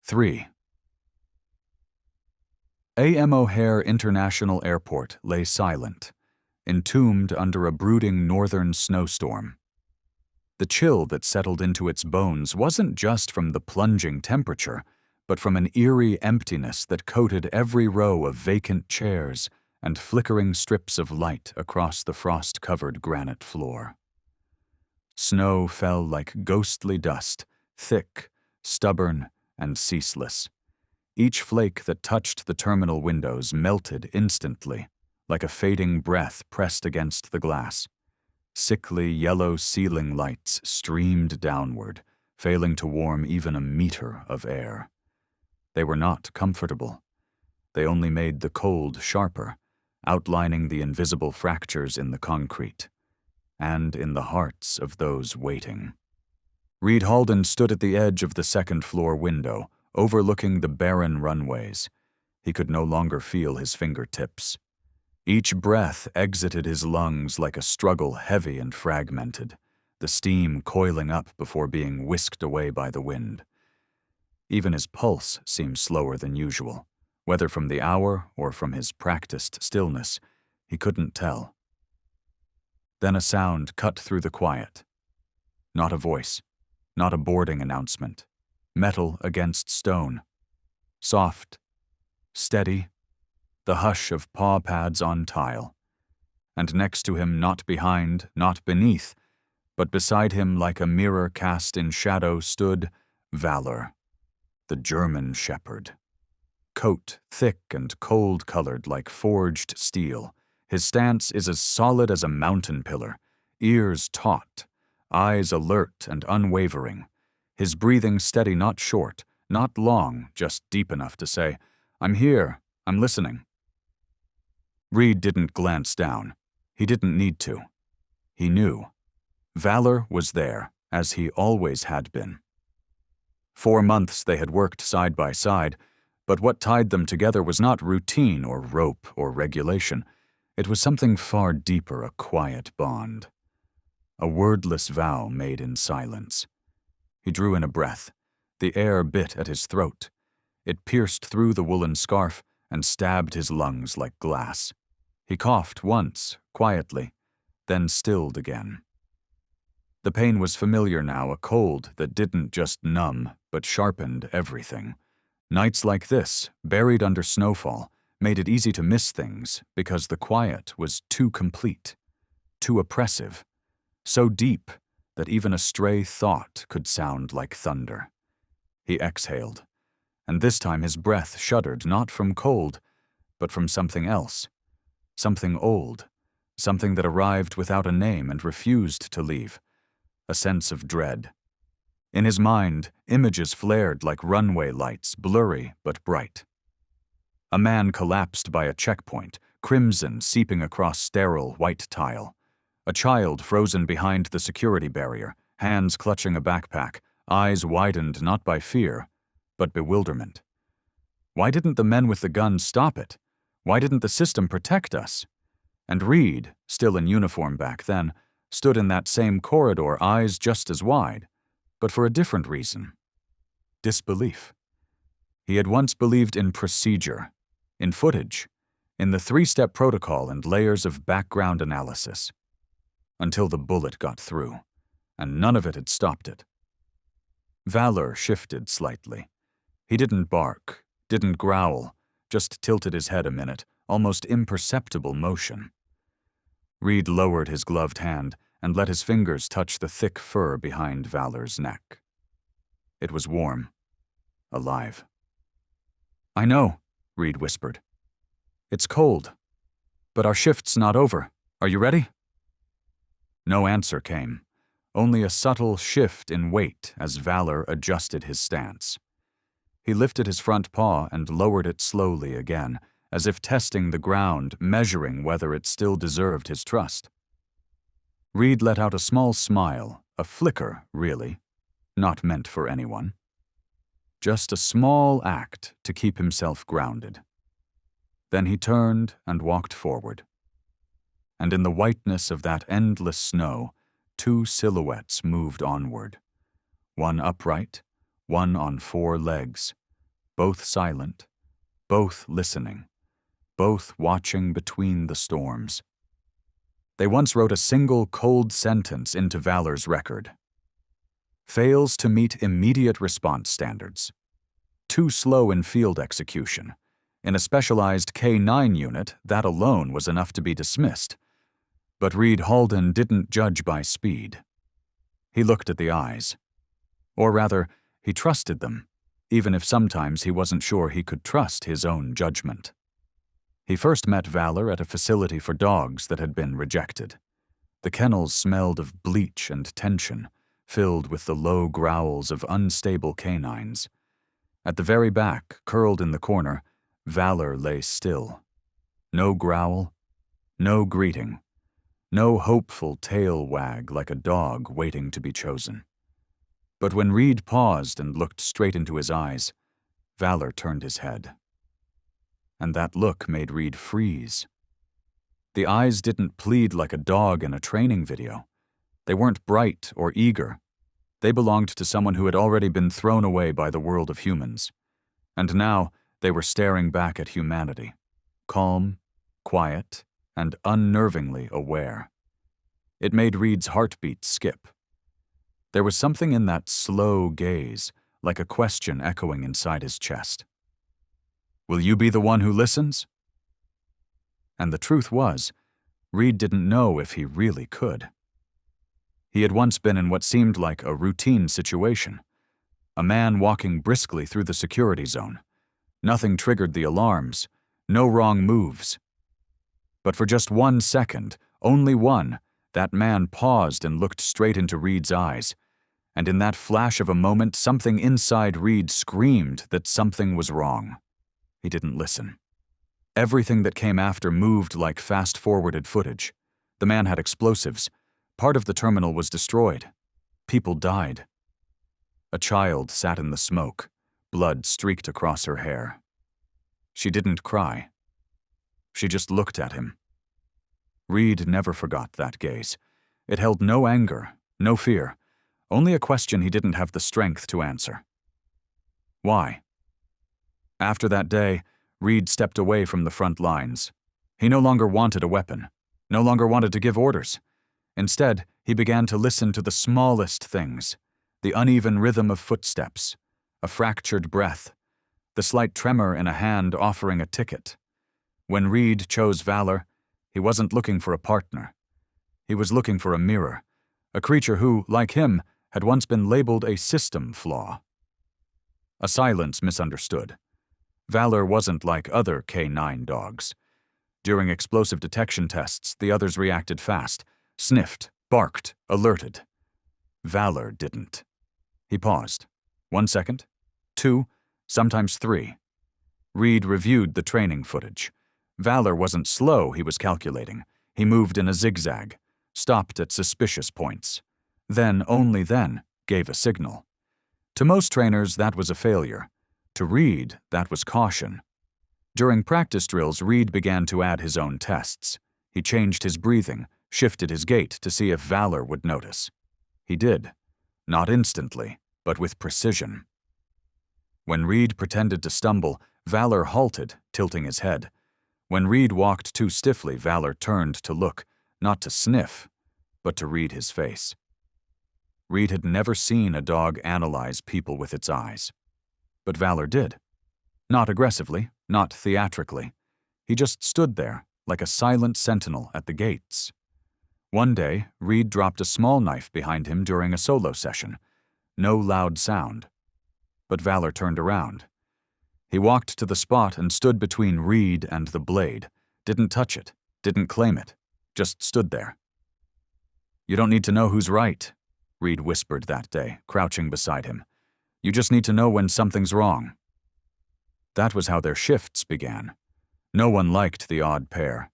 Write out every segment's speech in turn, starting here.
3. A.M. O'Hare International Airport lay silent, entombed under a brooding northern snowstorm. The chill that settled into its bones wasn't just from the plunging temperature, but from an eerie emptiness that coated every row of vacant chairs and flickering strips of light across the frost-covered granite floor. Snow fell like ghostly dust, thick, stubborn, and ceaseless. Each flake that touched the terminal windows melted instantly, like a fading breath pressed against the glass. Sickly yellow ceiling lights streamed downward, failing to warm even a meter of air. They were not comfortable. They only made the cold sharper, outlining the invisible fractures in the concrete, and in the hearts of those waiting. Reed Halden stood at the edge of the second-floor window, overlooking the barren runways. He could no longer feel his fingertips. Each breath exited his lungs like a struggle heavy and fragmented, the steam coiling up before being whisked away by the wind. Even his pulse seemed slower than usual. Whether from the hour or from his practiced stillness, he couldn't tell. Then a sound cut through the quiet. Not a voice, not a boarding announcement. Metal against stone. Soft, steady, the hush of paw pads on tile. And next to him, not behind, not beneath, but beside him like a mirror cast in shadow stood Valor, the German shepherd. Coat thick and cold-colored like forged steel. His stance is as solid as a mountain pillar, ears taut, eyes alert and unwavering. His breathing steady, not short, not long, just deep enough to say, "I'm here, I'm listening." Reed didn't glance down. He didn't need to. He knew. Valor was there, as he always had been. 4 months they had worked side by side, but what tied them together was not routine or rope or regulation. It was something far deeper, a quiet bond. A wordless vow made in silence. He drew in a breath. The air bit at his throat. It pierced through the woolen scarf and stabbed his lungs like glass. He coughed once, quietly, then stilled again. The pain was familiar now, a cold that didn't just numb, but sharpened everything. Nights like this, buried under snowfall, made it easy to miss things because the quiet was too complete, too oppressive, so deep that even a stray thought could sound like thunder. He exhaled, and this time his breath shuddered not from cold, but from something else, something old, something that arrived without a name and refused to leave, a sense of dread. In his mind, images flared like runway lights, blurry but bright. A man collapsed by a checkpoint, crimson seeping across sterile white tile. A child frozen behind the security barrier, hands clutching a backpack, eyes widened not by fear, but bewilderment. Why didn't the men with the guns stop it? Why didn't the system protect us? And Reed, still in uniform back then, stood in that same corridor, eyes just as wide, but for a different reason. Disbelief. He had once believed in procedure, in footage, in the 3-step protocol and layers of background analysis. Until the bullet got through, and none of it had stopped it. Valor shifted slightly. He didn't bark, didn't growl, just tilted his head a minute, almost imperceptible motion. Reed lowered his gloved hand and let his fingers touch the thick fur behind Valor's neck. It was warm, alive. "I know," Reed whispered. "It's cold, but our shift's not over. Are you ready?" No answer came, only a subtle shift in weight as Valor adjusted his stance. He lifted his front paw and lowered it slowly again, as if testing the ground, measuring whether it still deserved his trust. Reed let out a small smile, a flicker, really, not meant for anyone. Just a small act to keep himself grounded. Then he turned and walked forward. And in the whiteness of that endless snow, 2 silhouettes moved onward. One upright, one on 4 legs, both silent, both listening, both watching between the storms. They once wrote a single cold sentence into Valor's record. Fails to meet immediate response standards. Too slow in field execution. In a specialized K-9 unit, that alone was enough to be dismissed. But Reed Halden didn't judge by speed. He looked at the eyes. Or rather, he trusted them, even if sometimes he wasn't sure he could trust his own judgment. He first met Valor at a facility for dogs that had been rejected. The kennels smelled of bleach and tension, filled with the low growls of unstable canines. At the very back, curled in the corner, Valor lay still. No growl, no greeting, no hopeful tail wag like a dog waiting to be chosen. But when Reed paused and looked straight into his eyes, Valor turned his head. And that look made Reed freeze. The eyes didn't plead like a dog in a training video. They weren't bright or eager. They belonged to someone who had already been thrown away by the world of humans. And now they were staring back at humanity, calm, quiet, and unnervingly aware. It made Reed's heartbeat skip. There was something in that slow gaze, like a question echoing inside his chest. Will you be the one who listens? And the truth was, Reed didn't know if he really could. He had once been in what seemed like a routine situation. A man walking briskly through the security zone. Nothing triggered the alarms, no wrong moves. But for just 1 second, only one, that man paused and looked straight into Reed's eyes. And in that flash of a moment, something inside Reed screamed that something was wrong. He didn't listen. Everything that came after moved like fast-forwarded footage. The man had explosives. Part of the terminal was destroyed. People died. A child sat in the smoke. Blood streaked across her hair. She didn't cry. She just looked at him. Reed never forgot that gaze. It held no anger, no fear, only a question he didn't have the strength to answer. Why? After that day, Reed stepped away from the front lines. He no longer wanted a weapon, no longer wanted to give orders. Instead, he began to listen to the smallest things, the uneven rhythm of footsteps, a fractured breath, the slight tremor in a hand offering a ticket. When Reed chose Valor, he wasn't looking for a partner. He was looking for a mirror, a creature who, like him, had once been labeled a system flaw. A silence misunderstood. Valor wasn't like other K-9 dogs. During explosive detection tests, the others reacted fast, sniffed, barked, alerted. Valor didn't. He paused. 1 second, 2, sometimes 3. Reed reviewed the training footage. Valor wasn't slow, he was calculating. He moved in a zigzag, stopped at suspicious points. Then, only then, gave a signal. To most trainers, that was a failure. To Reed, that was caution. During practice drills, Reed began to add his own tests. He changed his breathing, shifted his gait to see if Valor would notice. He did. Not instantly, but with precision. When Reed pretended to stumble, Valor halted, tilting his head. When Reed walked too stiffly, Valor turned to look, not to sniff, but to read his face. Reed had never seen a dog analyze people with its eyes. But Valor did. Not aggressively, not theatrically. He just stood there, like a silent sentinel at the gates. One day, Reed dropped a small knife behind him during a solo session. No loud sound. But Valor turned around. He walked to the spot and stood between Reed and the blade. Didn't touch it, didn't claim it, just stood there. "You don't need to know who's right," Reed whispered that day, crouching beside him. "You just need to know when something's wrong." That was how their shifts began. No one liked the odd pair.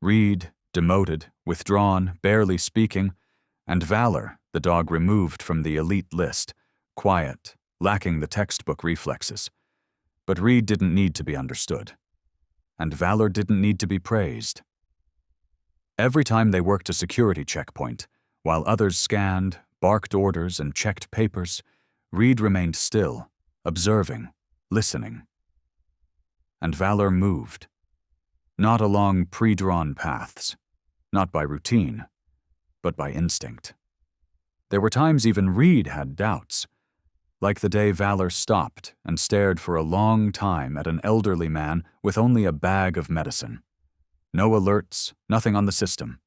Reed, demoted, withdrawn, barely speaking, and Valor, the dog removed from the elite list, quiet, lacking the textbook reflexes. But Reed didn't need to be understood. And Valor didn't need to be praised. Every time they worked a security checkpoint, while others scanned, barked orders, and checked papers, Reed remained still, observing, listening. And Valor moved. Not along pre-drawn paths, not by routine, but by instinct. There were times even Reed had doubts, like the day Valor stopped and stared for a long time at an elderly man with only a bag of medicine. No alerts, nothing on the system.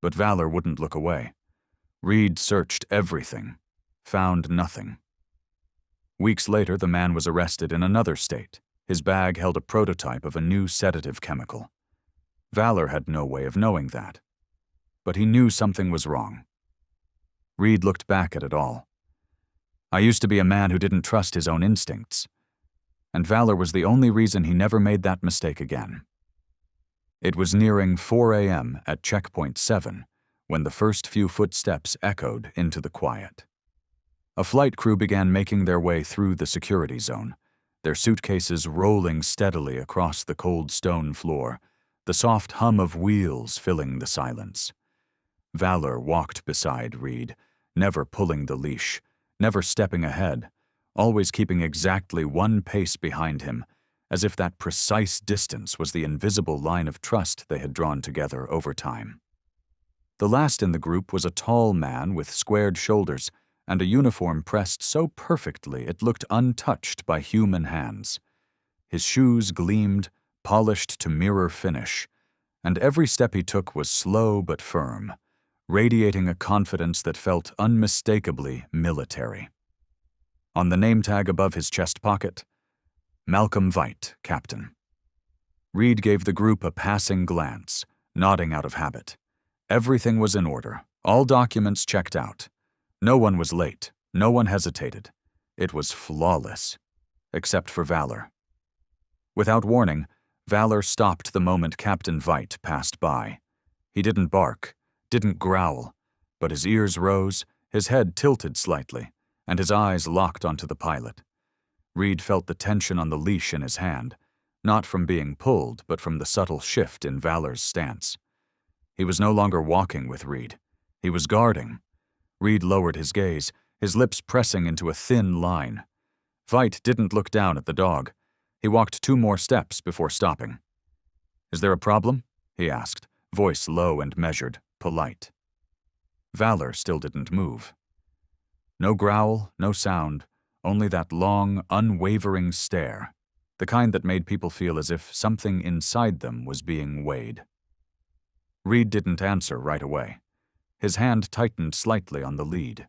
But Valor wouldn't look away. Reed searched everything, found nothing. Weeks later, the man was arrested in another state. His bag held a prototype of a new sedative chemical. Valor had no way of knowing that. But he knew something was wrong. Reed looked back at it all. I used to be a man who didn't trust his own instincts. And Valor was the only reason he never made that mistake again. It was nearing 4 a.m. at Checkpoint 7 when the first few footsteps echoed into the quiet. A flight crew began making their way through the security zone, their suitcases rolling steadily across the cold stone floor, the soft hum of wheels filling the silence. Valor walked beside Reed, never pulling the leash, never stepping ahead, always keeping exactly one pace behind him, as if that precise distance was the invisible line of trust they had drawn together over time. The last in the group was a tall man with squared shoulders and a uniform pressed so perfectly it looked untouched by human hands. His shoes gleamed, polished to mirror finish, and every step he took was slow but firm, radiating a confidence that felt unmistakably military. On the name tag above his chest pocket, Malcolm Veidt, Captain. Reed gave the group a passing glance, nodding out of habit. Everything was in order, all documents checked out. No one was late, no one hesitated. It was flawless, except for Valor. Without warning, Valor stopped the moment Captain Veidt passed by. He didn't bark, didn't growl, but his ears rose, his head tilted slightly, and his eyes locked onto the pilot. Reed felt the tension on the leash in his hand, not from being pulled, but from the subtle shift in Valor's stance. He was no longer walking with Reed. He was guarding. Reed lowered his gaze, his lips pressing into a thin line. Veidt didn't look down at the dog. He walked 2 more steps before stopping. "Is there a problem?" he asked, voice low and measured, polite. Valor still didn't move. No growl, no sound, only that long, unwavering stare, the kind that made people feel as if something inside them was being weighed. Reed didn't answer right away. His hand tightened slightly on the lead.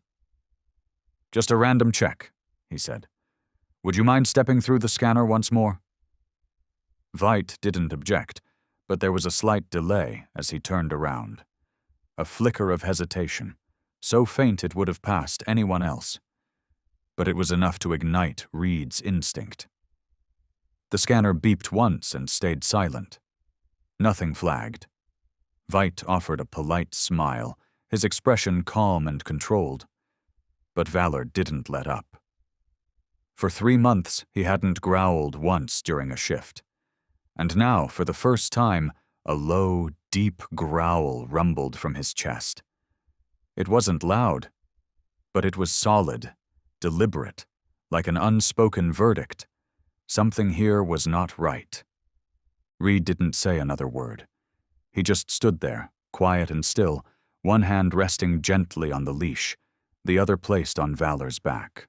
"Just a random check," he said. "Would you mind stepping through the scanner once more?" Veidt didn't object, but there was a slight delay as he turned around. A flicker of hesitation, so faint it would have passed anyone else. But it was enough to ignite Reed's instinct. The scanner beeped once and stayed silent. Nothing flagged. Veidt offered a polite smile, his expression calm and controlled. But Valor didn't let up. For 3 months, he hadn't growled once during a shift. And now, for the first time, a low, deep growl rumbled from his chest. It wasn't loud, but it was solid, deliberate, like an unspoken verdict. Something here was not right. Reed didn't say another word. He just stood there, quiet and still, one hand resting gently on the leash, the other placed on Valor's back.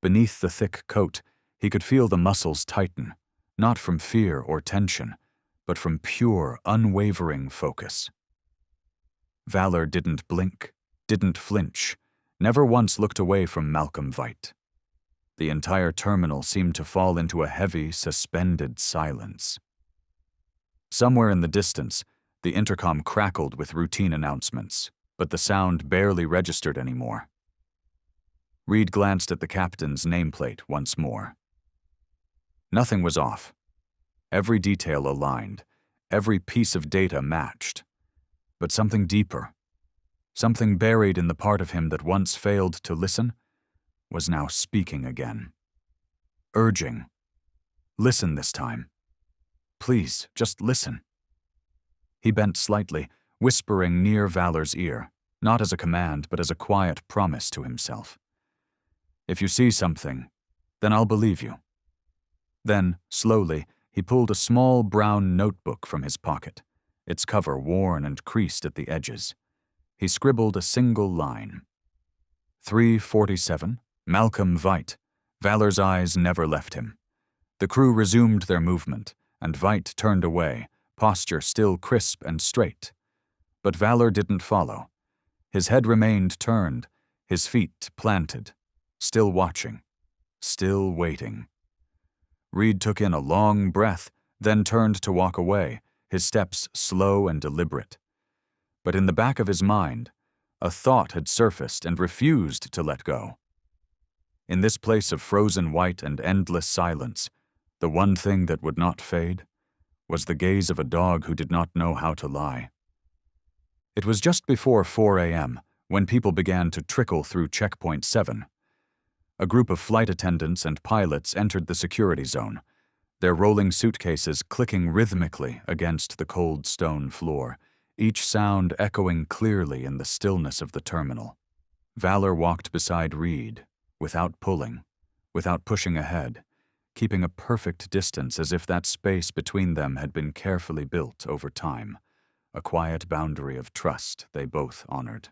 Beneath the thick coat, he could feel the muscles tighten, not from fear or tension, but from pure, unwavering focus. Valor didn't blink, didn't flinch, never once looked away from Malcolm Veidt. The entire terminal seemed to fall into a heavy, suspended silence. Somewhere in the distance, the intercom crackled with routine announcements, but the sound barely registered anymore. Reed glanced at the captain's nameplate once more. Nothing was off. Every detail aligned, every piece of data matched. But something deeper, something buried in the part of him that once failed to listen, was now speaking again. Urging, "Listen this time. Please, just listen." He bent slightly, whispering near Valor's ear, not as a command, but as a quiet promise to himself. "If you see something, then I'll believe you. Then, slowly, he pulled a small brown notebook from his pocket, its cover worn and creased at the edges. He scribbled a single line. 3:47, Malcolm Veit. Valor's eyes never left him. The crew resumed their movement, and Veit turned away, posture still crisp and straight. But Valor didn't follow. His head remained turned, his feet planted, still watching, still waiting. Reed took in a long breath, then turned to walk away, his steps slow and deliberate. But in the back of his mind, a thought had surfaced and refused to let go. In this place of frozen white and endless silence, the one thing that would not fade was the gaze of a dog who did not know how to lie. It was just before 4 a.m. when people began to trickle through Checkpoint 7. A group of flight attendants and pilots entered the security zone, their rolling suitcases clicking rhythmically against the cold stone floor, each sound echoing clearly in the stillness of the terminal. Valor walked beside Reed, without pulling, without pushing ahead, keeping a perfect distance as if that space between them had been carefully built over time, a quiet boundary of trust they both honored.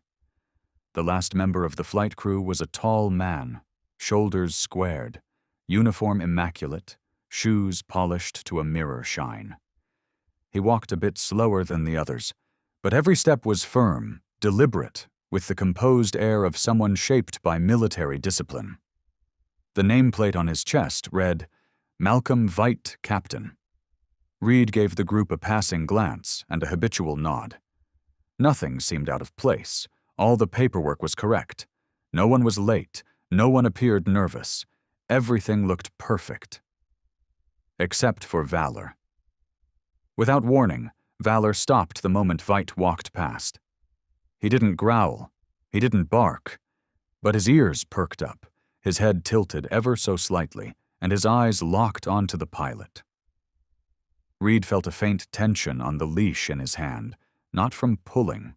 The last member of the flight crew was a tall man, shoulders squared, uniform immaculate, shoes polished to a mirror shine. He walked a bit slower than the others, but every step was firm, deliberate, with the composed air of someone shaped by military discipline. The nameplate on his chest read, Malcolm Veit, Captain. Reed gave the group a passing glance and a habitual nod. Nothing seemed out of place. All the paperwork was correct. No one was late. No one appeared nervous. Everything looked perfect. Except for Valor. Without warning, Valor stopped the moment Veit walked past. He didn't growl. He didn't bark. But his ears perked up, his head tilted ever so slightly, and his eyes locked onto the pilot. Reed felt a faint tension on the leash in his hand, not from pulling,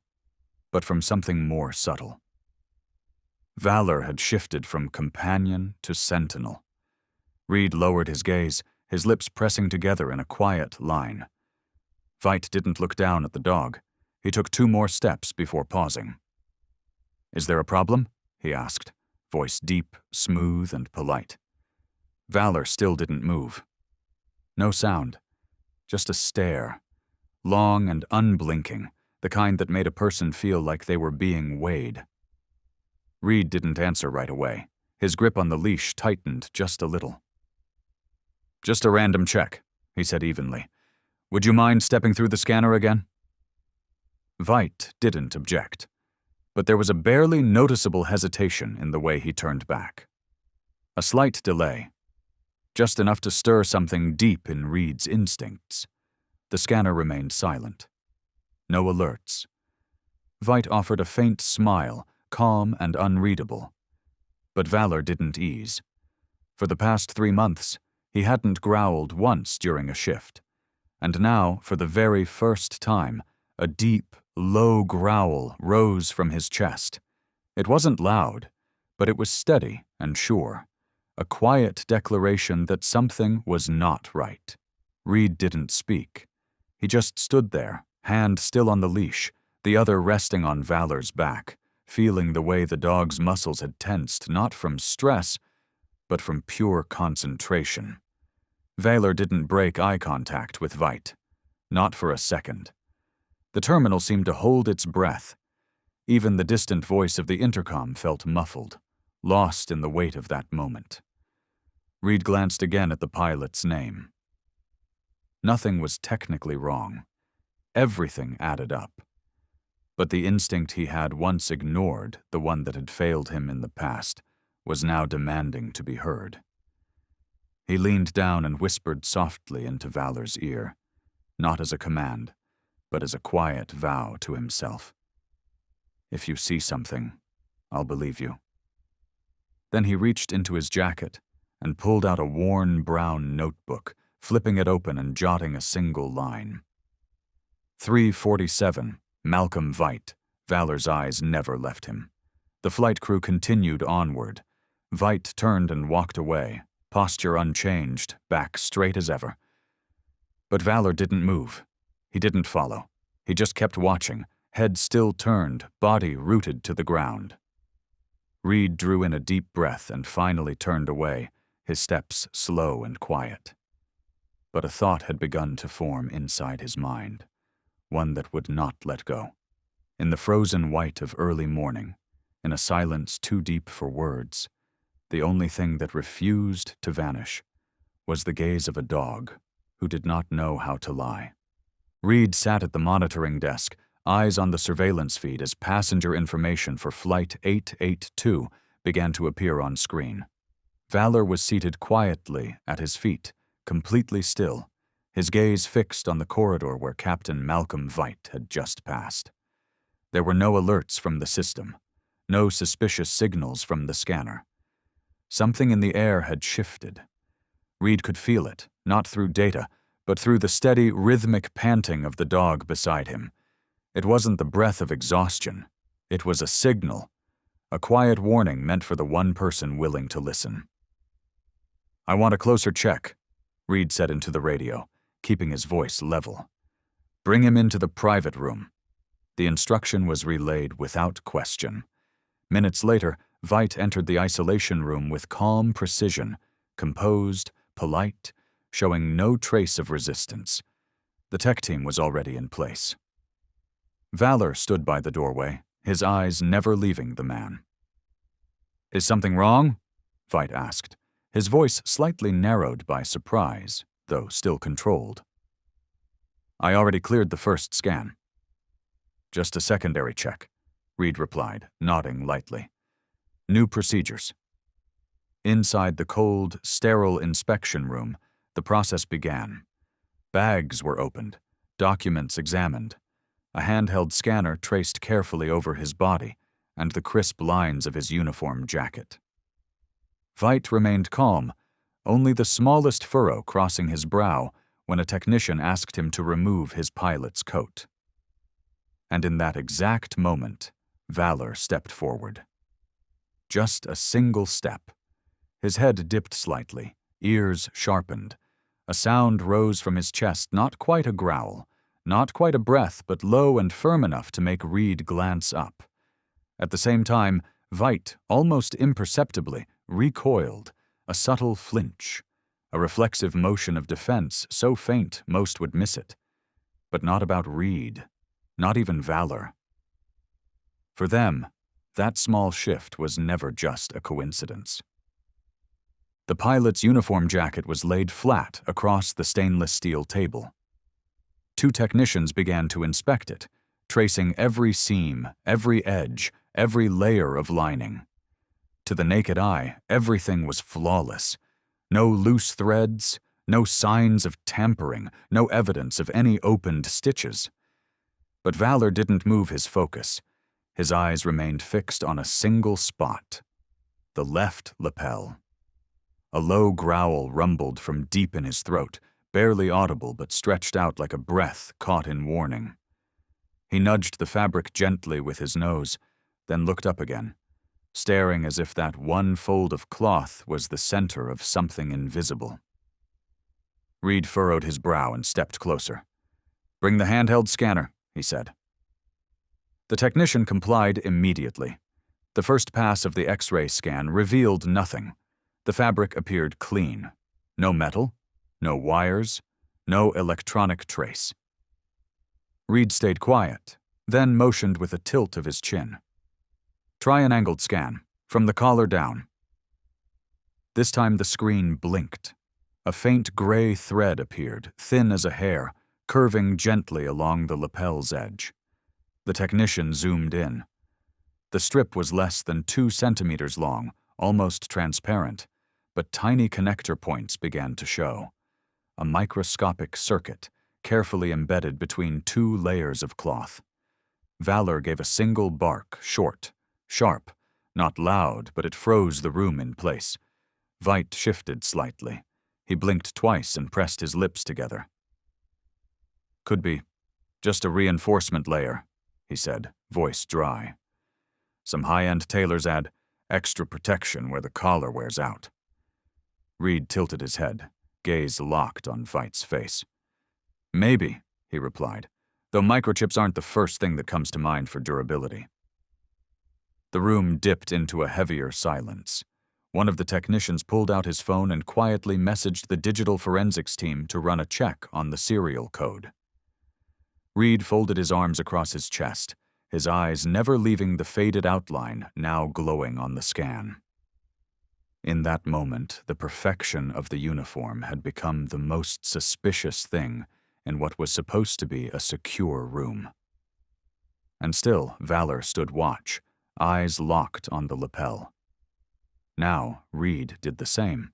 but from something more subtle. Valor had shifted from companion to sentinel. Reed lowered his gaze, his lips pressing together in a quiet line. Veit didn't look down at the dog. He took 2 more steps before pausing. "Is there a problem?" he asked, voice deep, smooth, and polite. Valor still didn't move. No sound, just a stare, long and unblinking, the kind that made a person feel like they were being weighed. Reed didn't answer right away. His grip on the leash tightened just a little. "Just a random check," he said evenly. "Would you mind stepping through the scanner again?" Veit didn't object, but there was a barely noticeable hesitation in the way he turned back. A slight delay, just enough to stir something deep in Reed's instincts. The scanner remained silent. No alerts. Veit offered a faint smile, calm and unreadable. But Valor didn't ease. For the past 3 months, he hadn't growled once during a shift. And now, for the very first time, a deep, low growl rose from his chest. It wasn't loud, but it was steady and sure. A quiet declaration that something was not right. Reed didn't speak. He just stood there, hand still on the leash, the other resting on Valor's back, feeling the way the dog's muscles had tensed, not from stress, but from pure concentration. Valor didn't break eye contact with Veit. Not for a second. The terminal seemed to hold its breath. Even the distant voice of the intercom felt muffled, lost in the weight of that moment. Reed glanced again at the pilot's name. Nothing was technically wrong. Everything added up. But the instinct he had once ignored, the one that had failed him in the past, was now demanding to be heard. He leaned down and whispered softly into Valor's ear, not as a command, but as a quiet vow to himself. "If you see something, I'll believe you." Then he reached into his jacket and pulled out a worn brown notebook, flipping it open and jotting a single line. 3:47, Malcolm Veit. Valor's eyes never left him. The flight crew continued onward. Veit turned and walked away, posture unchanged, back straight as ever. But Valor didn't move. He didn't follow. He just kept watching, head still turned, body rooted to the ground. Reed drew in a deep breath and finally turned away, his steps slow and quiet. But a thought had begun to form inside his mind, one that would not let go. In the frozen white of early morning, in a silence too deep for words, the only thing that refused to vanish was the gaze of a dog who did not know how to lie. Reed sat at the monitoring desk, eyes on the surveillance feed as passenger information for Flight 882 began to appear on screen. Valor was seated quietly at his feet, completely still, his gaze fixed on the corridor where Captain Malcolm Veidt had just passed. There were no alerts from the system, no suspicious signals from the scanner. Something in the air had shifted. Reed could feel it, not through data, but through the steady, rhythmic panting of the dog beside him. It wasn't the breath of exhaustion. It was a signal, a quiet warning meant for the one person willing to listen. "I want a closer check," Reed said into the radio, keeping his voice level. "Bring him into the private room." The instruction was relayed without question. Minutes later, Veidt entered the isolation room with calm precision, composed, polite, showing no trace of resistance. The tech team was already in place. Valor stood by the doorway, his eyes never leaving the man. "Is something wrong?" Veidt asked, his voice slightly narrowed by surprise, though still controlled. "I already cleared the first scan." "Just a secondary check," Reed replied, nodding lightly. "New procedures." Inside the cold, sterile inspection room, the process began. Bags were opened, documents examined. A handheld scanner traced carefully over his body and the crisp lines of his uniform jacket. Veidt remained calm, only the smallest furrow crossing his brow when a technician asked him to remove his pilot's coat. And in that exact moment, Valor stepped forward. Just a single step. His head dipped slightly, ears sharpened. A sound rose from his chest, not quite a growl, not quite a breath, but low and firm enough to make Reed glance up. At the same time, Veidt, almost imperceptibly, recoiled, a subtle flinch, a reflexive motion of defense so faint most would miss it. But not about Reed, not even Valor. For them, that small shift was never just a coincidence. The pilot's uniform jacket was laid flat across the stainless steel table. Two technicians began to inspect it, tracing every seam, every edge, every layer of lining. To the naked eye, everything was flawless. No loose threads, no signs of tampering, no evidence of any opened stitches. But Valor didn't move his focus. His eyes remained fixed on a single spot, the left lapel. A low growl rumbled from deep in his throat, barely audible but stretched out like a breath caught in warning. He nudged the fabric gently with his nose, then looked up again, staring as if that one fold of cloth was the center of something invisible. Reed furrowed his brow and stepped closer. "Bring the handheld scanner," he said. The technician complied immediately. The first pass of the X-ray scan revealed nothing. The fabric appeared clean. No metal, no wires, no electronic trace. Reed stayed quiet, then motioned with a tilt of his chin. "Try an angled scan, from the collar down." This time the screen blinked. A faint gray thread appeared, thin as a hair, curving gently along the lapel's edge. The technician zoomed in. The strip was less than 2 centimeters long, almost transparent, but tiny connector points began to show. A microscopic circuit, carefully embedded between 2 layers of cloth. Valor gave a single bark, short, sharp, not loud, but it froze the room in place. Veidt shifted slightly. He blinked twice and pressed his lips together. "Could be. Just a reinforcement layer," he said, voice dry. "Some high-end tailors add extra protection where the collar wears out." Reed tilted his head, gaze locked on Veight's face. Maybe, he replied, though microchips aren't the first thing that comes to mind for durability. The room dipped into a heavier silence. One of the technicians pulled out his phone and quietly messaged the digital forensics team to run a check on the serial code. Reed folded his arms across his chest, his eyes never leaving the faded outline now glowing on the scan. In that moment, the perfection of the uniform had become the most suspicious thing in what was supposed to be a secure room. And still, Valor stood watch, eyes locked on the lapel. Now, Reed did the same.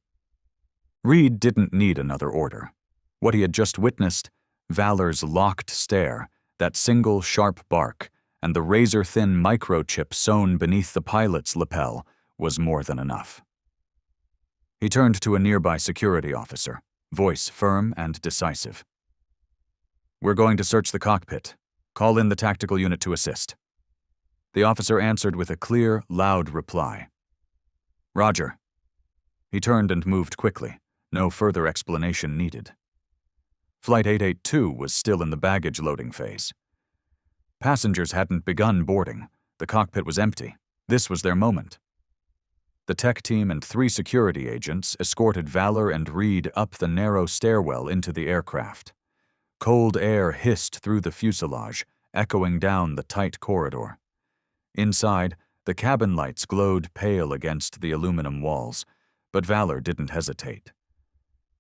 Reed didn't need another order. What he had just witnessed, Valor's locked stare, that single sharp bark, and the razor-thin microchip sewn beneath the pilot's lapel, was more than enough. He turned to a nearby security officer, voice firm and decisive. "We're going to search the cockpit. Call in the tactical unit to assist." The officer answered with a clear, loud reply. "Roger." He turned and moved quickly, no further explanation needed. Flight 882 was still in the baggage loading phase. Passengers hadn't begun boarding. The cockpit was empty. This was their moment. The tech team and 3 security agents escorted Valor and Reed up the narrow stairwell into the aircraft. Cold air hissed through the fuselage, echoing down the tight corridor. Inside, the cabin lights glowed pale against the aluminum walls, but Valor didn't hesitate.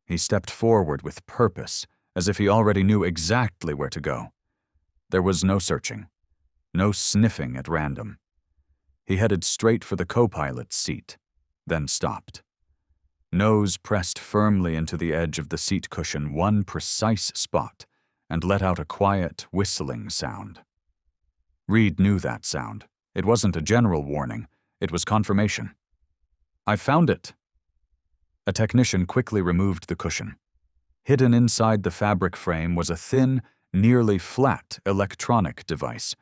He stepped forward with purpose, as if he already knew exactly where to go. There was no searching, no sniffing at random. He headed straight for the co-pilot's seat, then stopped. Nose pressed firmly into the edge of the seat cushion, one precise spot, and let out a quiet, whistling sound. Reed knew that sound. It wasn't a general warning. It was confirmation. "I found it." A technician quickly removed the cushion. Hidden inside the fabric frame was a thin, nearly flat electronic device,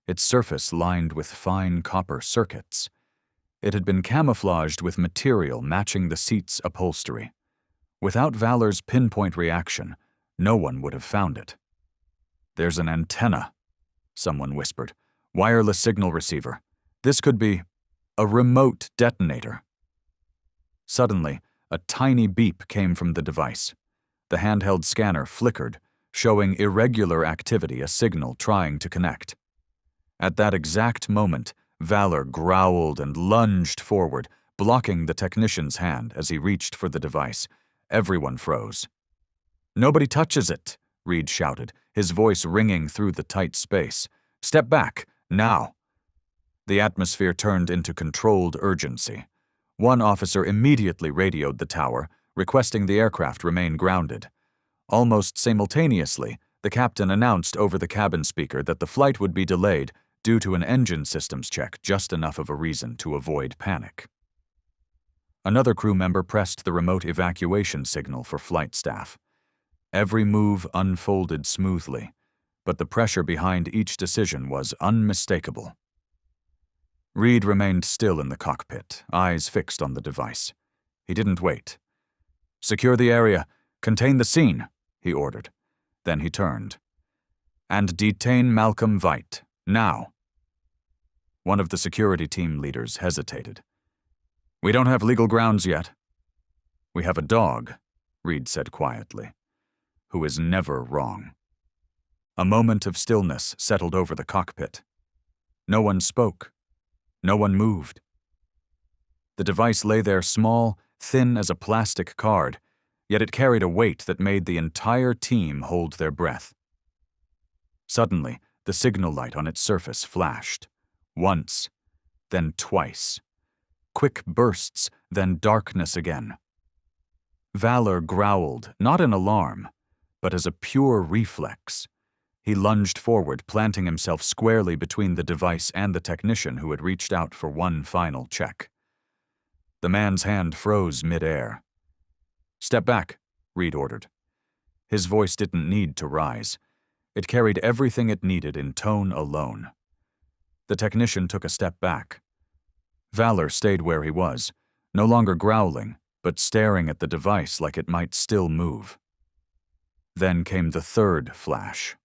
its surface lined with fine copper circuits. It had been camouflaged with material matching the seat's upholstery. Without Valor's pinpoint reaction, no one would have found it. "There's an antenna," someone whispered. "Wireless signal receiver. This could be a remote detonator." Suddenly, a tiny beep came from the device. The handheld scanner flickered, showing irregular activity, a signal trying to connect. At that exact moment, Valor growled and lunged forward, blocking the technician's hand as he reached for the device. Everyone froze. "Nobody touches it," Reed shouted, his voice ringing through the tight space. "Step back, now." The atmosphere turned into controlled urgency. One officer immediately radioed the tower, requesting the aircraft remain grounded. Almost simultaneously, the captain announced over the cabin speaker that the flight would be delayed due to an engine systems check, just enough of a reason to avoid panic. Another crew member pressed the remote evacuation signal for flight staff. Every move unfolded smoothly, but the pressure behind each decision was unmistakable. Reed remained still in the cockpit, eyes fixed on the device. He didn't wait. "Secure the area. Contain the scene," he ordered. Then he turned. "And detain Malcolm Veight, now." One of the security team leaders hesitated. "We don't have legal grounds yet." "We have a dog," Reed said quietly, "who is never wrong." A moment of stillness settled over the cockpit. No one spoke. No one moved. The device lay there small, thin as a plastic card, yet it carried a weight that made the entire team hold their breath. Suddenly, the signal light on its surface flashed. Once, then twice. Quick bursts, then darkness again. Valor growled, not in alarm, but as a pure reflex. He lunged forward, planting himself squarely between the device and the technician who had reached out for one final check. The man's hand froze mid-air. "Step back," Reed ordered. His voice didn't need to rise. It carried everything it needed in tone alone. The technician took a step back. Valor stayed where he was, no longer growling, but staring at the device like it might still move. Then came the third flash.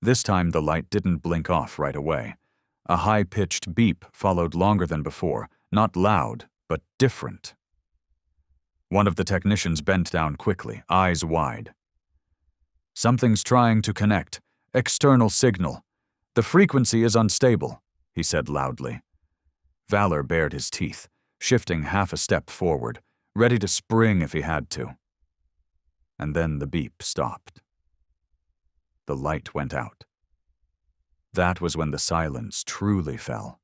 This time the light didn't blink off right away. A high-pitched beep followed longer than before, not loud, but different. One of the technicians bent down quickly, eyes wide. "Something's trying to connect. External signal. The frequency is unstable," he said loudly. Valor bared his teeth, shifting half a step forward, ready to spring if he had to. And then the beep stopped. The light went out. That was when the silence truly fell.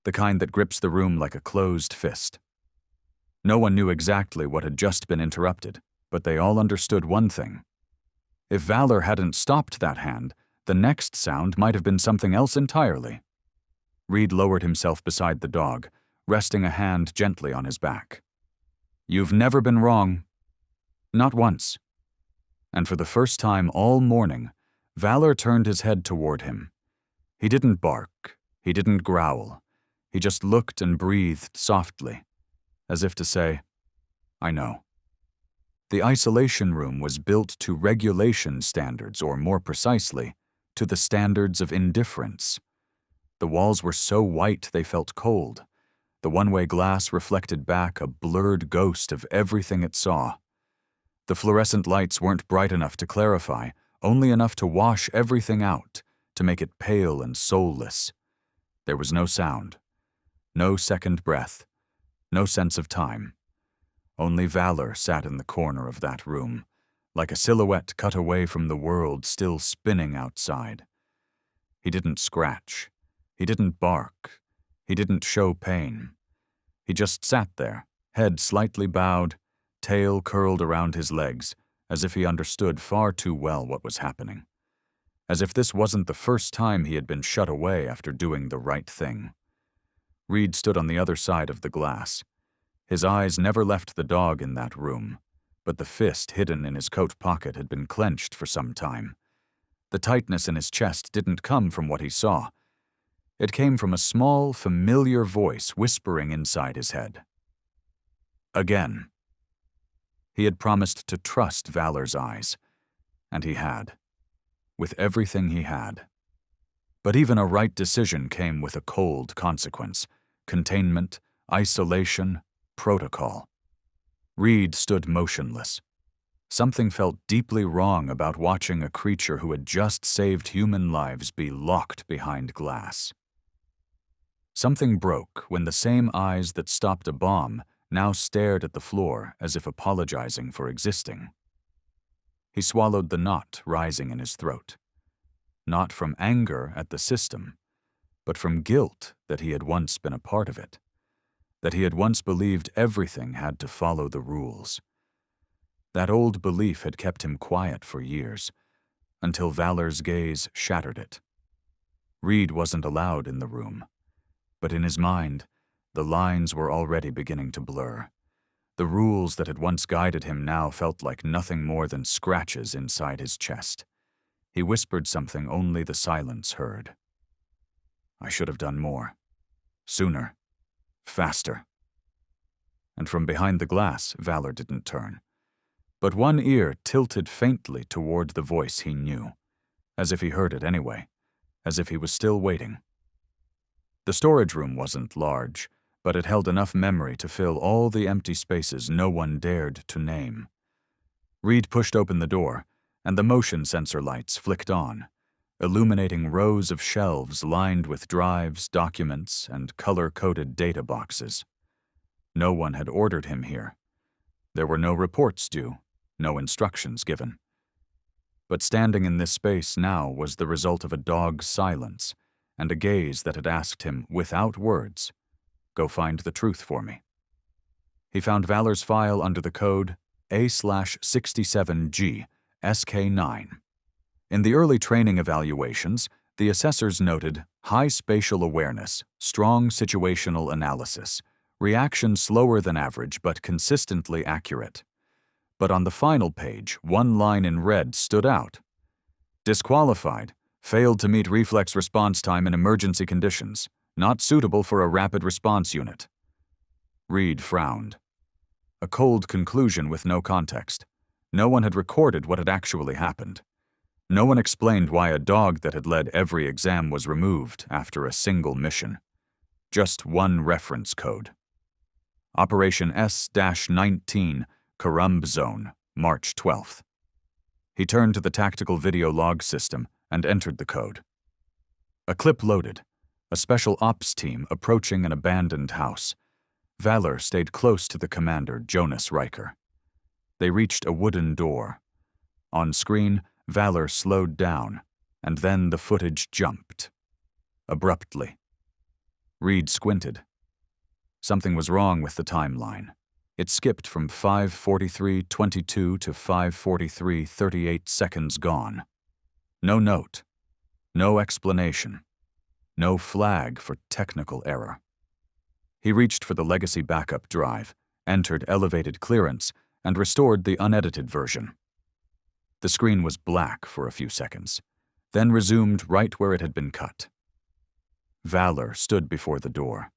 The kind that grips the room like a closed fist. No one knew exactly what had just been interrupted, but they all understood one thing. If Valor hadn't stopped that hand, the next sound might have been something else entirely. Reed lowered himself beside the dog, resting a hand gently on his back. "You've never been wrong. Not once." And for the first time all morning, Valor turned his head toward him. He didn't bark, he didn't growl. He just looked and breathed softly, as if to say, "I know." The isolation room was built to regulation standards, or more precisely, to the standards of indifference. The walls were so white they felt cold. The one-way glass reflected back a blurred ghost of everything it saw. The fluorescent lights weren't bright enough to clarify, only enough to wash everything out, to make it pale and soulless. There was no sound, no second breath, no sense of time. Only Valor sat in the corner of that room, like a silhouette cut away from the world still spinning outside. He didn't scratch. He didn't bark. He didn't show pain. He just sat there, head slightly bowed, tail curled around his legs, as if he understood far too well what was happening. As if this wasn't the first time he had been shut away after doing the right thing. Reed stood on the other side of the glass. His eyes never left the dog in that room, but the fist hidden in his coat pocket had been clenched for some time. The tightness in his chest didn't come from what he saw. It came from a small, familiar voice whispering inside his head. Again. He had promised to trust Valor's eyes, and he had, with everything he had. But even a right decision came with a cold consequence: containment, isolation, protocol. Reed stood motionless. Something felt deeply wrong about watching a creature who had just saved human lives be locked behind glass. Something broke when the same eyes that stopped a bomb now stared at the floor as if apologizing for existing. He swallowed the knot rising in his throat. Not from anger at the system, but from guilt that he had once been a part of it, that he had once believed everything had to follow the rules. That old belief had kept him quiet for years, until Valor's gaze shattered it. Reed wasn't allowed in the room, but in his mind, the lines were already beginning to blur. The rules that had once guided him now felt like nothing more than scratches inside his chest. He whispered something only the silence heard. "I should have done more. Sooner. Faster." And from behind the glass, Valor didn't turn. But one ear tilted faintly toward the voice he knew, as if he heard it anyway, as if he was still waiting. The storage room wasn't large, but it held enough memory to fill all the empty spaces no one dared to name. Reed pushed open the door, and the motion sensor lights flicked on, illuminating rows of shelves lined with drives, documents, and color-coded data boxes. No one had ordered him here. There were no reports due, no instructions given. But standing in this space now was the result of a dog's silence and a gaze that had asked him, without words, "Go find the truth for me." He found Valor's file under the code A/67G SK9. In the early training evaluations, the assessors noted high spatial awareness, strong situational analysis, reaction slower than average but consistently accurate. But on the final page, one line in red stood out. Disqualified, failed to meet reflex response time in emergency conditions, not suitable for a rapid response unit. Reed frowned. A cold conclusion with no context. No one had recorded what had actually happened. No one explained why a dog that had led every exam was removed after a single mission. Just one reference code. Operation S-19, Karumb Zone, March 12th. He turned to the tactical video log system and entered the code. A clip loaded. A special ops team approaching an abandoned house. Valor stayed close to the commander, Jonas Riker. They reached a wooden door. On screen, Valor slowed down, and then the footage jumped. Abruptly. Reed squinted. Something was wrong with the timeline. It skipped from 5:43:22 to 5:43:38 seconds gone. No note. No explanation. No flag for technical error. He reached for the legacy backup drive, entered elevated clearance, and restored the unedited version. The screen was black for a few seconds, then resumed right where it had been cut. Valor stood before the door.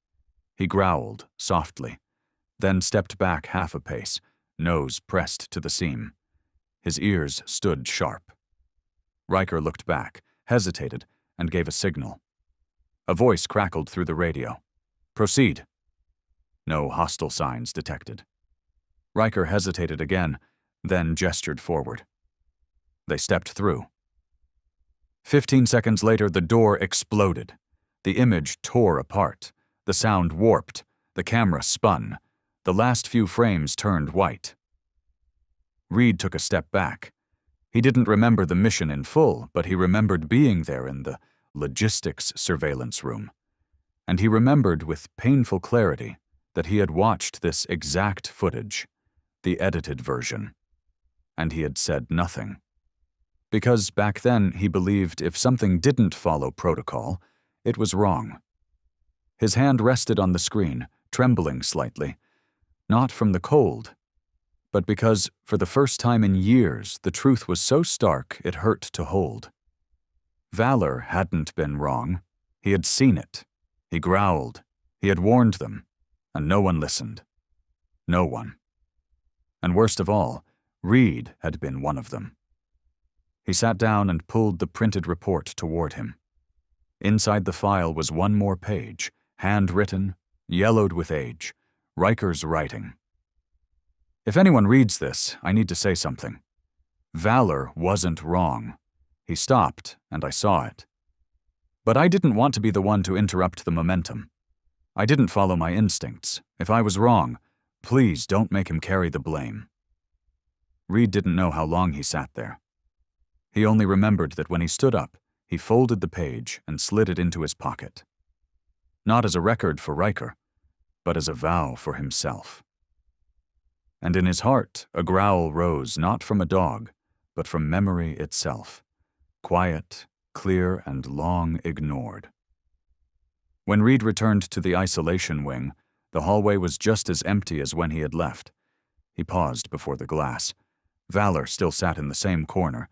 He growled softly, then stepped back half a pace, nose pressed to the seam. His ears stood sharp. Riker looked back, hesitated, and gave a signal. A voice crackled through the radio. "Proceed." No hostile signs detected. Riker hesitated again, then gestured forward. They stepped through. 15 seconds later, the door exploded. The image tore apart. The sound warped. The camera spun. The last few frames turned white. Reed took a step back. He didn't remember the mission in full, but he remembered being there in the logistics surveillance room. And he remembered with painful clarity that he had watched this exact footage, the edited version. And he had said nothing. Because back then he believed if something didn't follow protocol, it was wrong. His hand rested on the screen, trembling slightly, not from the cold, but because, for the first time in years, the truth was so stark it hurt to hold. Valor hadn't been wrong. He had seen it. He growled. He had warned them. And no one listened. No one. And worst of all, Reed had been one of them. He sat down and pulled the printed report toward him. Inside the file was one more page, handwritten, yellowed with age, Riker's writing. If anyone reads this, I need to say something. Valor wasn't wrong. He stopped, and I saw it. But I didn't want to be the one to interrupt the momentum. I didn't follow my instincts. If I was wrong, please don't make him carry the blame. Reed didn't know how long he sat there. He only remembered that when he stood up, he folded the page and slid it into his pocket. Not as a record for Riker, but as a vow for himself. And in his heart, a growl rose not from a dog, but from memory itself. Quiet, clear, and long ignored. When Reed returned to the isolation wing, the hallway was just as empty as when he had left. He paused before the glass. Valor still sat in the same corner,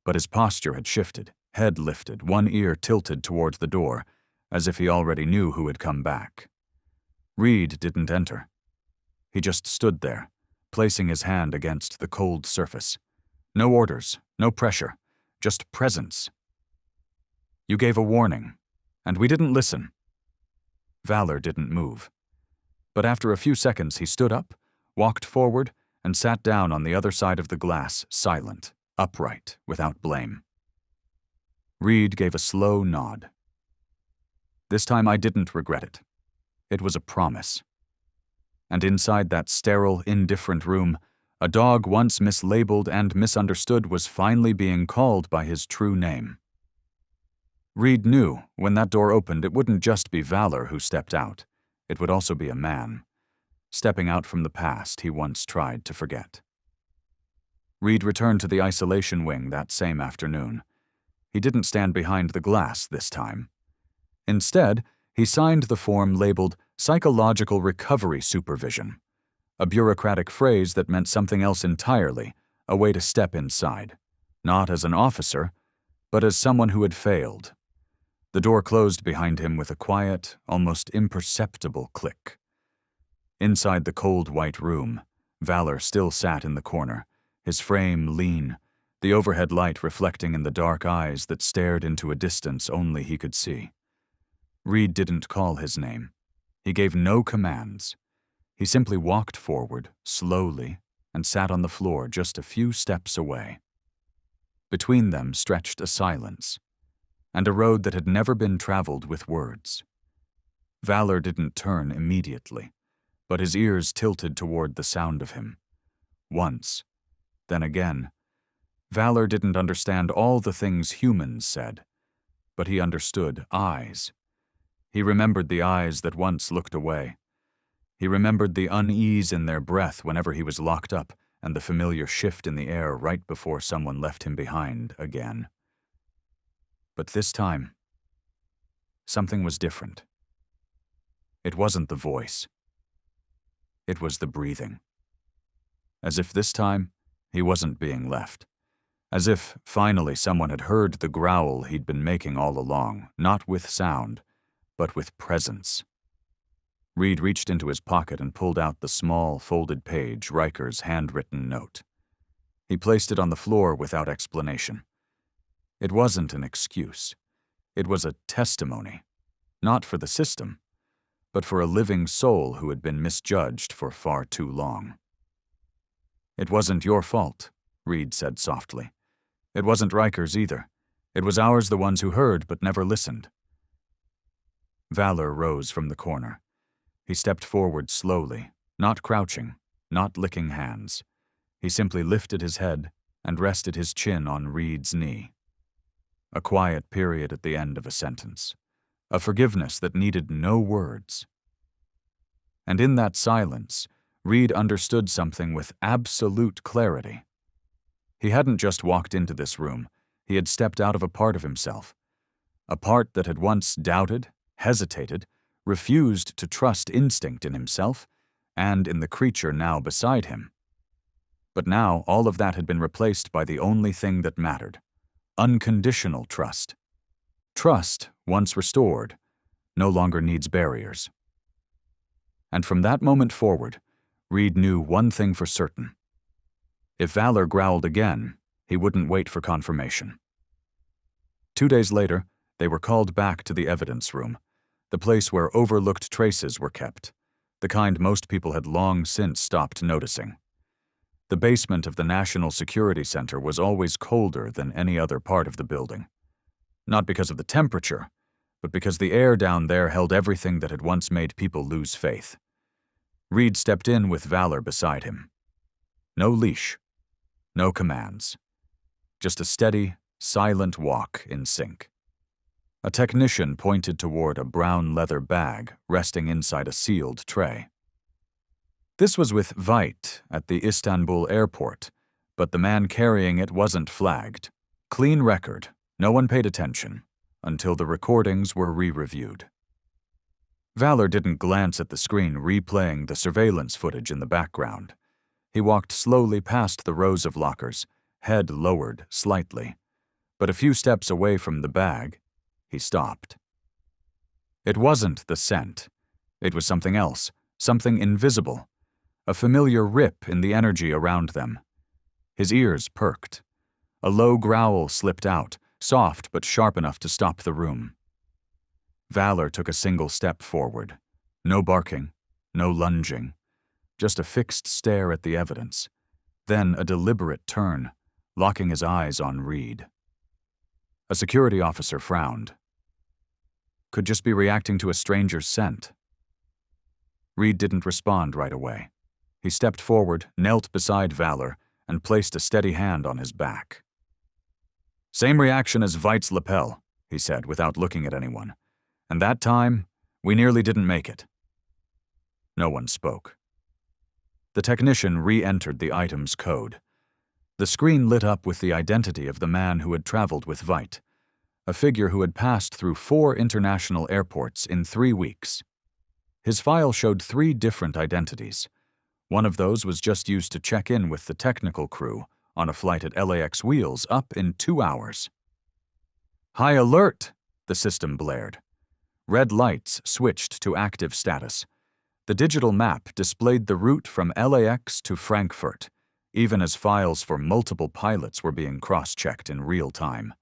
but his posture had shifted, head lifted, one ear tilted toward the door, as if he already knew who had come back. Reed didn't enter. He just stood there, placing his hand against the cold surface. No orders, no pressure, just presence. You gave a warning, and we didn't listen. Valor didn't move. But after a few seconds he stood up, walked forward, and sat down on the other side of the glass, silent, upright, without blame. Reed gave a slow nod. This time I didn't regret it. It was a promise. And inside that sterile, indifferent room, a dog once mislabeled and misunderstood was finally being called by his true name. Reed knew when that door opened it wouldn't just be Valor who stepped out. It would also be a man, stepping out from the past he once tried to forget. Reed returned to the isolation wing that same afternoon. He didn't stand behind the glass this time. Instead, he signed the form labeled Psychological Recovery Supervision, a bureaucratic phrase that meant something else entirely, a way to step inside, not as an officer, but as someone who had failed. The door closed behind him with a quiet, almost imperceptible click. Inside the cold white room, Valor still sat in the corner, his frame lean, the overhead light reflecting in the dark eyes that stared into a distance only he could see. Reed didn't call his name. He gave no commands. He simply walked forward, slowly, and sat on the floor just a few steps away. Between them stretched a silence, and a road that had never been traveled with words. Valor didn't turn immediately, but his ears tilted toward the sound of him. Once, then again. Valor didn't understand all the things humans said, but he understood eyes. He remembered the eyes that once looked away. He remembered the unease in their breath whenever he was locked up, and the familiar shift in the air right before someone left him behind again. But this time, something was different. It wasn't the voice. It was the breathing. As if this time, he wasn't being left. As if, finally, someone had heard the growl he'd been making all along, not with sound, but with presence. Reed reached into his pocket and pulled out the small, folded page, Riker's handwritten note. He placed it on the floor without explanation. It wasn't an excuse. It was a testimony, not for the system, but for a living soul who had been misjudged for far too long. "It wasn't your fault," Reed said softly. "It wasn't Riker's either. It was ours, the ones who heard but never listened." Valor rose from the corner. He stepped forward slowly, not crouching, not licking hands. He simply lifted his head and rested his chin on Reed's knee. A quiet period at the end of a sentence. A forgiveness that needed no words. And in that silence, Reed understood something with absolute clarity. He hadn't just walked into this room, he had stepped out of a part of himself. A part that had once doubted, hesitated, refused to trust instinct in himself and in the creature now beside him. But now all of that had been replaced by the only thing that mattered: unconditional trust. Trust, once restored, no longer needs barriers. And from that moment forward, Reed knew one thing for certain. If Valor growled again, he wouldn't wait for confirmation. 2 days later, they were called back to the evidence room, the place where overlooked traces were kept, the kind most people had long since stopped noticing. The basement of the National Security Center was always colder than any other part of the building. Not because of the temperature, but because the air down there held everything that had once made people lose faith. Reed stepped in with Valor beside him. No leash, no commands. Just a steady, silent walk in sync. A technician pointed toward a brown leather bag resting inside a sealed tray. This was with Veit at the Istanbul airport, but the man carrying it wasn't flagged. Clean record, no one paid attention, until the recordings were re-reviewed. Valor didn't glance at the screen replaying the surveillance footage in the background. He walked slowly past the rows of lockers, head lowered slightly. But a few steps away from the bag, he stopped. It wasn't the scent. It was something else, something invisible. A familiar rip in the energy around them. His ears perked. A low growl slipped out, soft but sharp enough to stop the room. Valor took a single step forward. No barking, no lunging. Just a fixed stare at the evidence. Then a deliberate turn, locking his eyes on Reed. A security officer frowned. Could just be reacting to a stranger's scent. Reed didn't respond right away. He stepped forward, knelt beside Valor, and placed a steady hand on his back. "Same reaction as Veit's lapel," he said without looking at anyone. "And that time, we nearly didn't make it." No one spoke. The technician re-entered the item's code. The screen lit up with the identity of the man who had traveled with Veit, a figure who had passed through 4 international airports in 3 weeks. His file showed 3 different identities. One of those was just used to check in with the technical crew on a flight at LAX Wheels up in 2 hours. "High alert!" the system blared. Red lights switched to active status. The digital map displayed the route from LAX to Frankfurt, even as files for multiple pilots were being cross-checked in real time.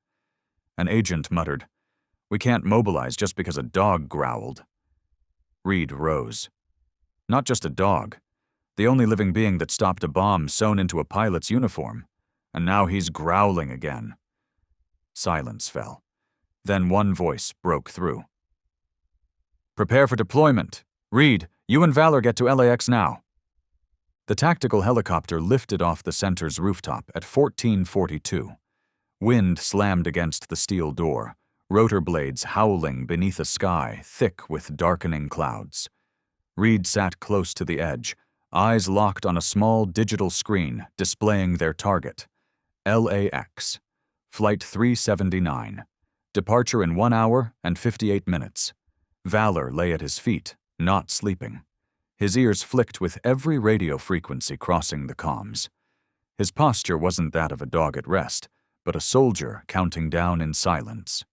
An agent muttered, "We can't mobilize just because a dog growled." Reed rose. Not just a dog. The only living being that stopped a bomb sewn into a pilot's uniform. And now he's growling again. Silence fell. Then one voice broke through. "Prepare for deployment. Reed, you and Valor get to LAX now." The tactical helicopter lifted off the center's rooftop at 14:42. Wind slammed against the steel door, rotor blades howling beneath a sky thick with darkening clouds. Reed sat close to the edge, eyes locked on a small digital screen displaying their target. LAX. Flight 379. Departure in 1 hour and 58 minutes. Valor lay at his feet, not sleeping. His ears flicked with every radio frequency crossing the comms. His posture wasn't that of a dog at rest, but a soldier counting down in silence.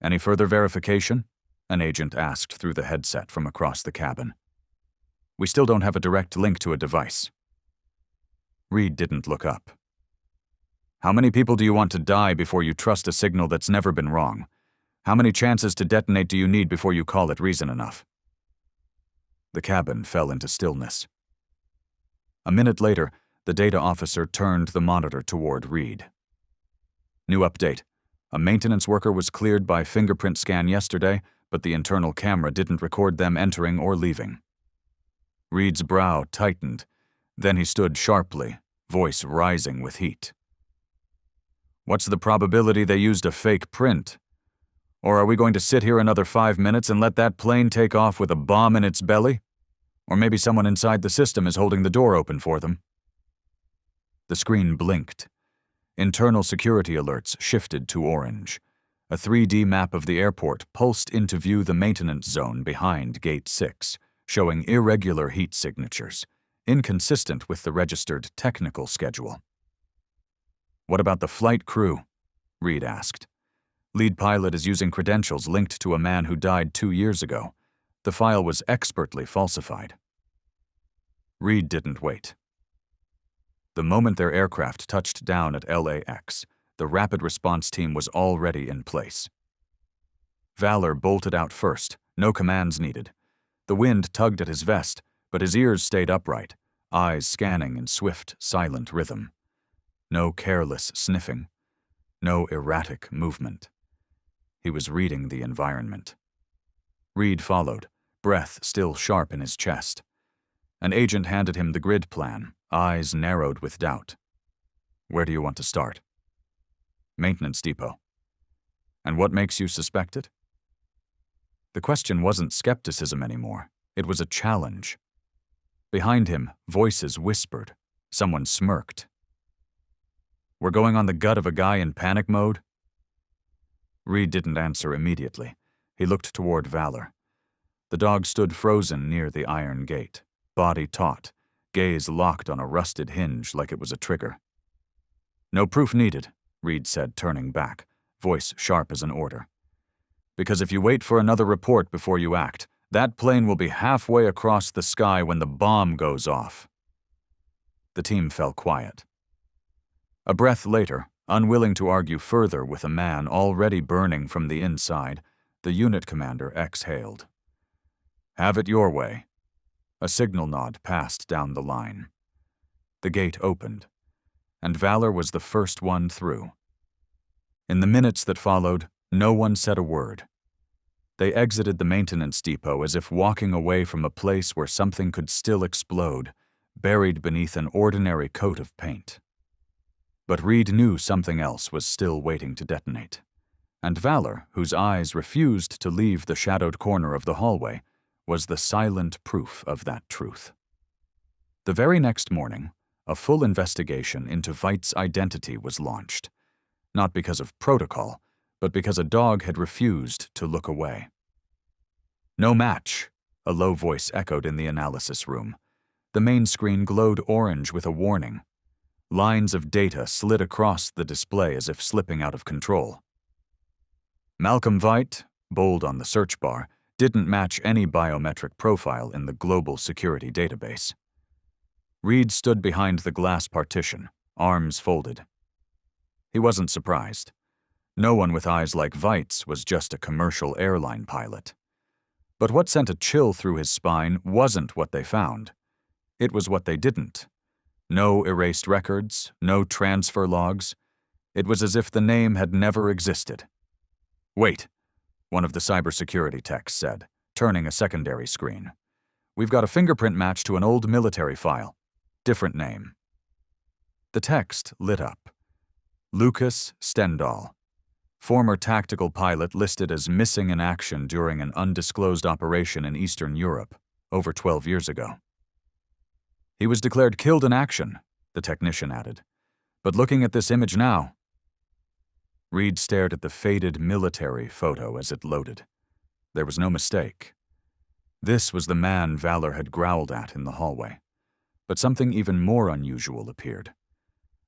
"Any further verification?" an agent asked through the headset from across the cabin. "We still don't have a direct link to a device." Reed didn't look up. "How many people do you want to die before you trust a signal that's never been wrong? How many chances to detonate do you need before you call it reason enough?" The cabin fell into stillness. A minute later, the data officer turned the monitor toward Reed. "New update. A maintenance worker was cleared by fingerprint scan yesterday, but the internal camera didn't record them entering or leaving." Reed's brow tightened. Then he stood sharply, voice rising with heat. "What's the probability they used a fake print? Or are we going to sit here another 5 minutes and let that plane take off with a bomb in its belly? Or maybe someone inside the system is holding the door open for them." The screen blinked. Internal security alerts shifted to orange. A 3D map of the airport pulsed into view the maintenance zone behind Gate 6, showing irregular heat signatures, inconsistent with the registered technical schedule. "What about the flight crew?" Reed asked. "Lead pilot is using credentials linked to a man who died 2 years ago. The file was expertly falsified." Reed didn't wait. The moment their aircraft touched down at LAX, the rapid response team was already in place. Valor bolted out first, no commands needed. The wind tugged at his vest, but his ears stayed upright, eyes scanning in swift, silent rhythm. No careless sniffing, no erratic movement. He was reading the environment. Reed followed, breath still sharp in his chest. An agent handed him the grid plan, eyes narrowed with doubt. "Where do you want to start?" "Maintenance depot." "And what makes you suspect it?" The question wasn't skepticism anymore. It was a challenge. Behind him, voices whispered. Someone smirked. "We're going on the gut of a guy in panic mode?" Reed didn't answer immediately. He looked toward Valor. The dog stood frozen near the iron gate, body taut, gaze locked on a rusted hinge like it was a trigger. "No proof needed," Reed said, turning back, voice sharp as an order. "Because if you wait for another report before you act, that plane will be halfway across the sky when the bomb goes off." The team fell quiet. A breath later, unwilling to argue further with a man already burning from the inside, the unit commander exhaled. "Have it your way." A signal nod passed down the line. The gate opened, and Valor was the first one through. In the minutes that followed, no one said a word. They exited the maintenance depot as if walking away from a place where something could still explode, buried beneath an ordinary coat of paint. But Reed knew something else was still waiting to detonate. And Valor, whose eyes refused to leave the shadowed corner of the hallway, was the silent proof of that truth. The very next morning, a full investigation into Veidt's identity was launched. Not because of protocol, but because a dog had refused to look away. "No match," a low voice echoed in the analysis room. The main screen glowed orange with a warning. Lines of data slid across the display as if slipping out of control. "Malcolm Veidt," bold on the search bar, didn't match any biometric profile in the global security database. Reed stood behind the glass partition, arms folded. He wasn't surprised. No one with eyes like Veit's was just a commercial airline pilot. But what sent a chill through his spine wasn't what they found. It was what they didn't. No erased records, no transfer logs. It was as if the name had never existed. "Wait," one of the cybersecurity techs said, turning a secondary screen. "We've got a fingerprint match to an old military file. Different name." The text lit up. Lucas Stendahl, former tactical pilot listed as missing in action during an undisclosed operation in Eastern Europe over 12 years ago. "He was declared killed in action," the technician added. "But looking at this image now..." Reed stared at the faded military photo as it loaded. There was no mistake. This was the man Valor had growled at in the hallway. But something even more unusual appeared.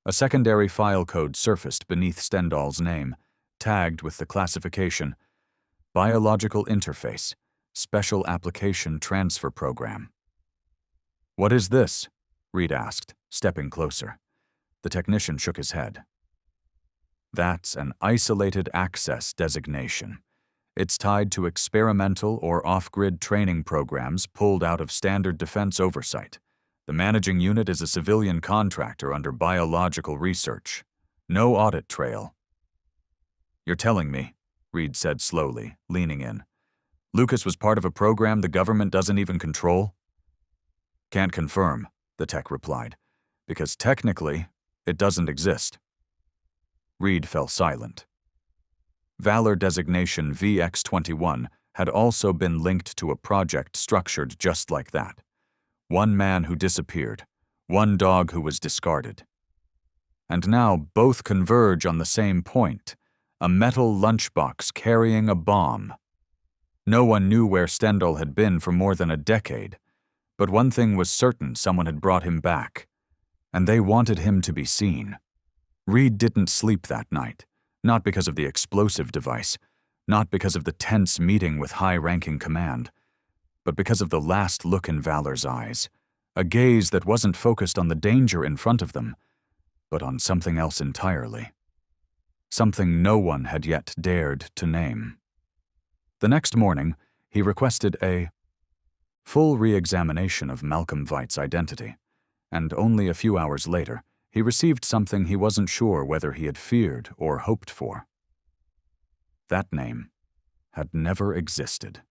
A secondary file code surfaced beneath Stendahl's name, tagged with the classification, Biological Interface, Special Application Transfer Program. "What is this?" Reed asked, stepping closer. The technician shook his head. "That's an isolated access designation. It's tied to experimental or off-grid training programs pulled out of standard defense oversight. The managing unit is a civilian contractor under biological research. No audit trail." "You're telling me," Reed said slowly, leaning in, "Lucas was part of a program the government doesn't even control?" "Can't confirm," the tech replied, "because technically, it doesn't exist." Reed fell silent. Valor designation VX-21 had also been linked to a project structured just like that. One man who disappeared, one dog who was discarded. And now both converge on the same point, a metal lunchbox carrying a bomb. No one knew where Stendahl had been for more than a decade, but one thing was certain: someone had brought him back, and they wanted him to be seen. Reed didn't sleep that night, not because of the explosive device, not because of the tense meeting with high-ranking command, but because of the last look in Valor's eyes, a gaze that wasn't focused on the danger in front of them, but on something else entirely. Something no one had yet dared to name. The next morning, he requested a full re-examination of Malcolm Veit's identity, and only a few hours later, he received something he wasn't sure whether he had feared or hoped for. That name had never existed.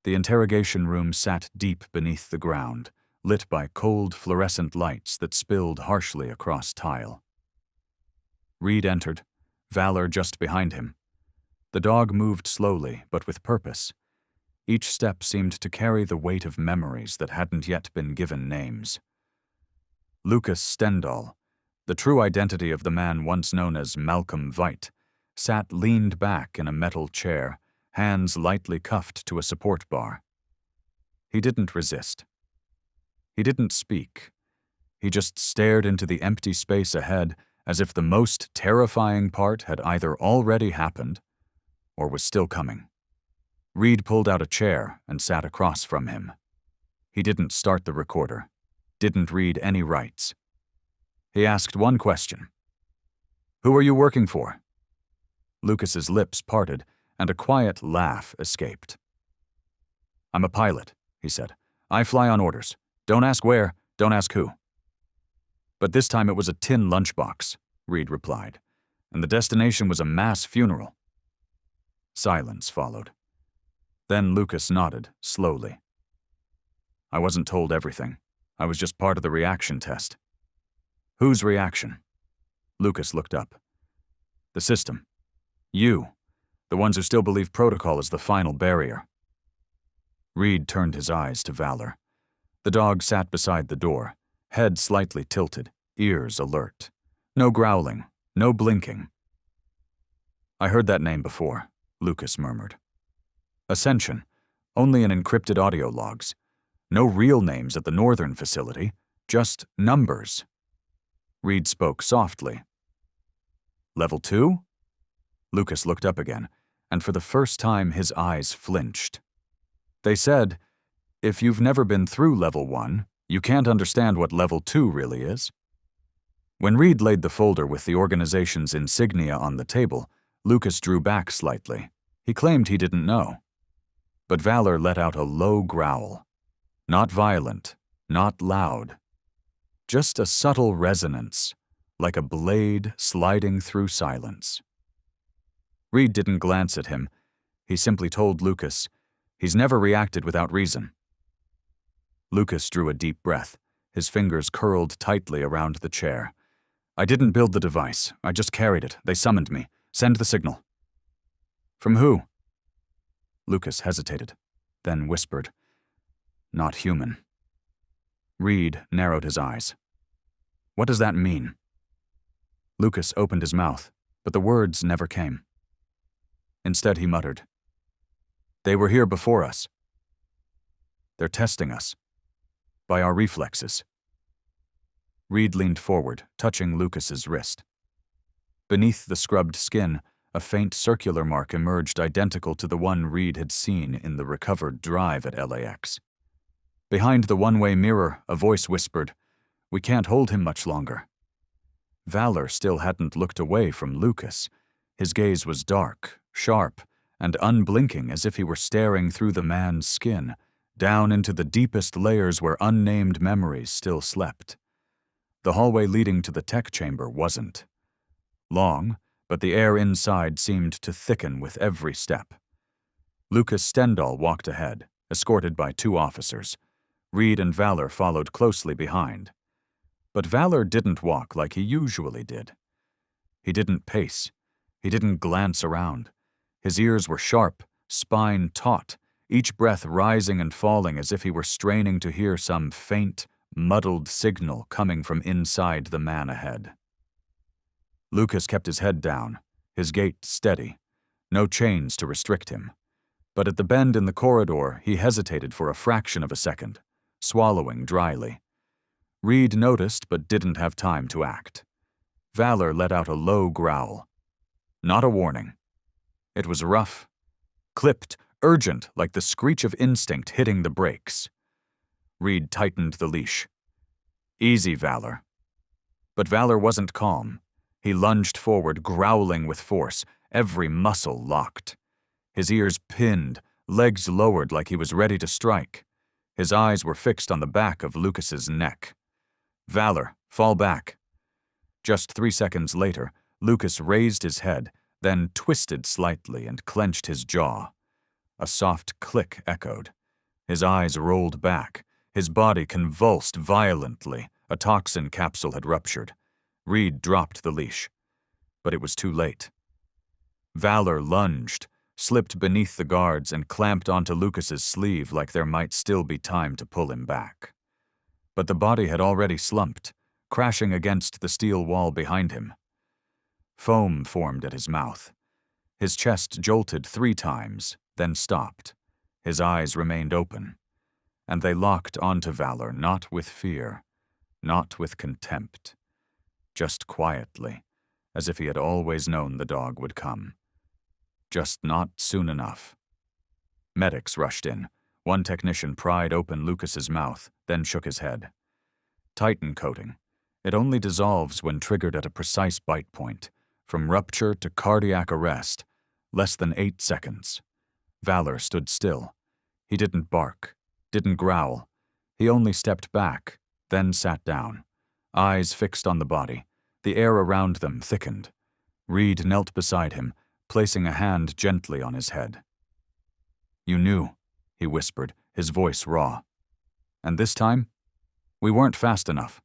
The interrogation room sat deep beneath the ground, lit by cold fluorescent lights that spilled harshly across tile. Reed entered, Valor just behind him. The dog moved slowly, but with purpose. Each step seemed to carry the weight of memories that hadn't yet been given names. Lucas Stendahl, the true identity of the man once known as Malcolm Veit, sat leaned back in a metal chair, hands lightly cuffed to a support bar. He didn't resist. He didn't speak. He just stared into the empty space ahead as if the most terrifying part had either already happened or was still coming. Reed pulled out a chair and sat across from him. He didn't start the recorder, didn't read any rights. He asked one question. "Who are you working for?" Lucas's lips parted, and a quiet laugh escaped. "I'm a pilot," he said. "I fly on orders. Don't ask where, don't ask who." "But this time it was a tin lunchbox," Reed replied, "and the destination was a mass funeral." Silence followed. Then Lucas nodded, slowly. "I wasn't told everything. I was just part of the reaction test." "Whose reaction?" Lucas looked up. "The system. You. The ones who still believe protocol is the final barrier." Reed turned his eyes to Valor. The dog sat beside the door, head slightly tilted, ears alert. No growling, no blinking. "I heard that name before," Lucas murmured. "Ascension. Only in encrypted audio logs. No real names at the northern facility, just numbers." Reed spoke softly. "Level 2? Lucas looked up again, and for the first time his eyes flinched. They said, "If you've never been through Level 1, you can't understand what Level 2 really is." When Reed laid the folder with the organization's insignia on the table, Lucas drew back slightly. He claimed he didn't know. But Valor let out a low growl. Not violent, not loud. Just a subtle resonance, like a blade sliding through silence. Reed didn't glance at him. He simply told Lucas, "He's never reacted without reason." Lucas drew a deep breath, his fingers curled tightly around the chair. "I didn't build the device. I just carried it. They summoned me. Send the signal." "From who?" Lucas hesitated, then whispered, "Not human." Reed narrowed his eyes. "What does that mean?" Lucas opened his mouth, but the words never came. Instead he muttered, "They were here before us. They're testing us. By our reflexes." Reed leaned forward, touching Lucas's wrist. Beneath the scrubbed skin, a faint circular mark emerged identical to the one Reed had seen in the recovered drive at LAX. Behind the one-way mirror, a voice whispered, "We can't hold him much longer." Valor still hadn't looked away from Lucas. His gaze was dark, sharp, and unblinking as if he were staring through the man's skin, down into the deepest layers where unnamed memories still slept. The hallway leading to the tech chamber wasn't long, but the air inside seemed to thicken with every step. Lucas Stendahl walked ahead, escorted by 2 officers. Reed and Valor followed closely behind. But Valor didn't walk like he usually did. He didn't pace. He didn't glance around. His ears were sharp, spine taut, each breath rising and falling as if he were straining to hear some faint, muddled signal coming from inside the man ahead. Lucas kept his head down, his gait steady, no chains to restrict him. But at the bend in the corridor, he hesitated for a fraction of a second, swallowing dryly. Reed noticed but didn't have time to act. Valor let out a low growl. Not a warning. It was rough, clipped, urgent like the screech of instinct hitting the brakes. Reed tightened the leash. "Easy, Valor." But Valor wasn't calm. He lunged forward, growling with force, every muscle locked. His ears pinned, legs lowered like he was ready to strike. His eyes were fixed on the back of Lucas's neck. "Valor, fall back." Just 3 seconds later, Lucas raised his head, then twisted slightly and clenched his jaw. A soft click echoed. His eyes rolled back. His body convulsed violently. A toxin capsule had ruptured. Reed dropped the leash. But it was too late. Valor lunged, slipped beneath the guards, and clamped onto Lucas's sleeve like there might still be time to pull him back. But the body had already slumped, crashing against the steel wall behind him. Foam formed at his mouth. His chest jolted 3 times, then stopped. His eyes remained open. And they locked onto Valor, not with fear, not with contempt. Just quietly, as if he had always known the dog would come. Just not soon enough. Medics rushed in. One technician pried open Lucas's mouth, then shook his head. Titan coating. It only dissolves when triggered at a precise bite point. From rupture to cardiac arrest, less than 8 seconds. Valor stood still. He didn't bark, didn't growl. He only stepped back, then sat down. Eyes fixed on the body. The air around them thickened. Reed knelt beside him, placing a hand gently on his head. "You knew," he whispered, his voice raw. "And this time, we weren't fast enough."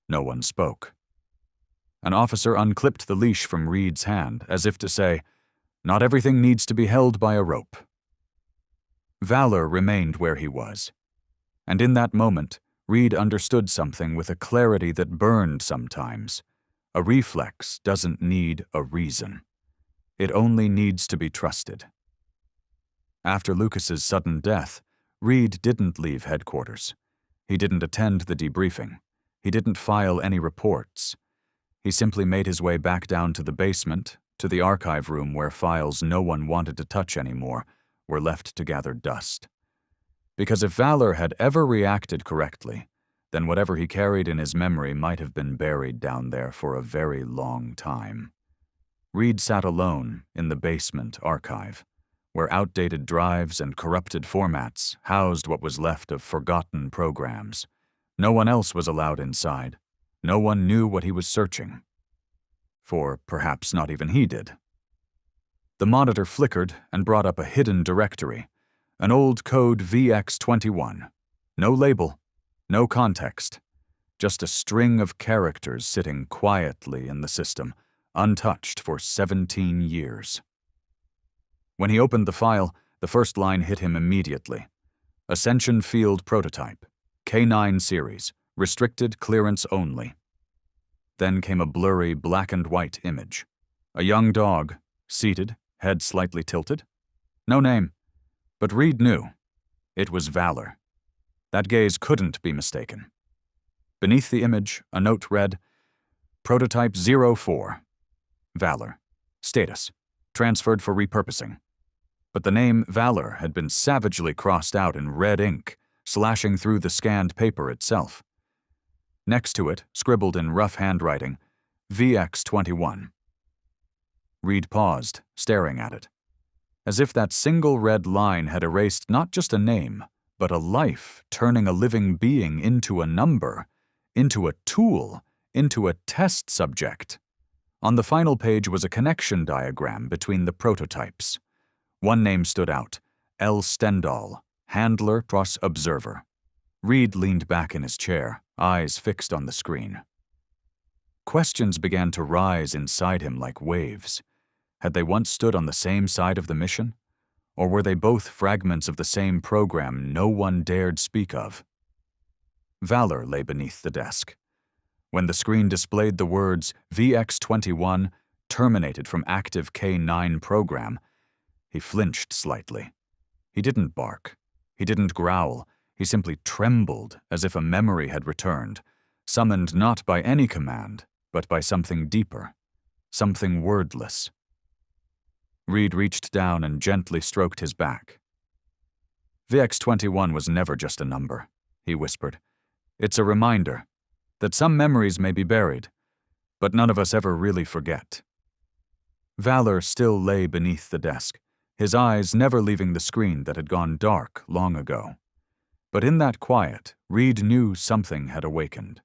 No one spoke. An officer unclipped the leash from Reed's hand, as if to say, "Not everything needs to be held by a rope." Valor remained where he was. And in that moment, Reed understood something with a clarity that burned sometimes. A reflex doesn't need a reason. It only needs to be trusted. After Lucas's sudden death, Reed didn't leave headquarters. He didn't attend the debriefing. He didn't file any reports. He simply made his way back down to the basement, to the archive room where files no one wanted to touch anymore were left to gather dust. Because if Valor had ever reacted correctly, then whatever he carried in his memory might have been buried down there for a very long time. Reed sat alone in the basement archive, where outdated drives and corrupted formats housed what was left of forgotten programs. No one else was allowed inside. No one knew what he was searching for. Perhaps not even he did. The monitor flickered and brought up a hidden directory, an old code VX21. No label, no context, just a string of characters sitting quietly in the system, untouched for 17 years. When he opened the file, the first line hit him immediately. Ascension Field Prototype, K9 Series, restricted clearance only. Then came a blurry black and white image. A young dog, seated, head slightly tilted. No name, but Reed knew. It was Valor. That gaze couldn't be mistaken. Beneath the image, a note read, Prototype 04. Valor. Status. Transferred for repurposing. But the name Valor had been savagely crossed out in red ink, slashing through the scanned paper itself. Next to it, scribbled in rough handwriting, VX21. Reed paused, staring at it. As if that single red line had erased not just a name, but a life, turning a living being into a number, into a tool, into a test subject. On the final page was a connection diagram between the prototypes. One name stood out, L. Stendhal, Handler plus Observer. Reed leaned back in his chair, eyes fixed on the screen. Questions began to rise inside him like waves. Had they once stood on the same side of the mission? Or were they both fragments of the same program no one dared speak of? Valor lay beneath the desk. When the screen displayed the words VX21, terminated from active K9 program, he flinched slightly. He didn't bark. He didn't growl. He simply trembled as if a memory had returned, summoned not by any command, but by something deeper, something wordless. Reed reached down and gently stroked his back. VX21 was never just a number, he whispered. It's a reminder that some memories may be buried, but none of us ever really forget. Valor still lay beneath the desk, his eyes never leaving the screen that had gone dark long ago. But in that quiet, Reed knew something had awakened.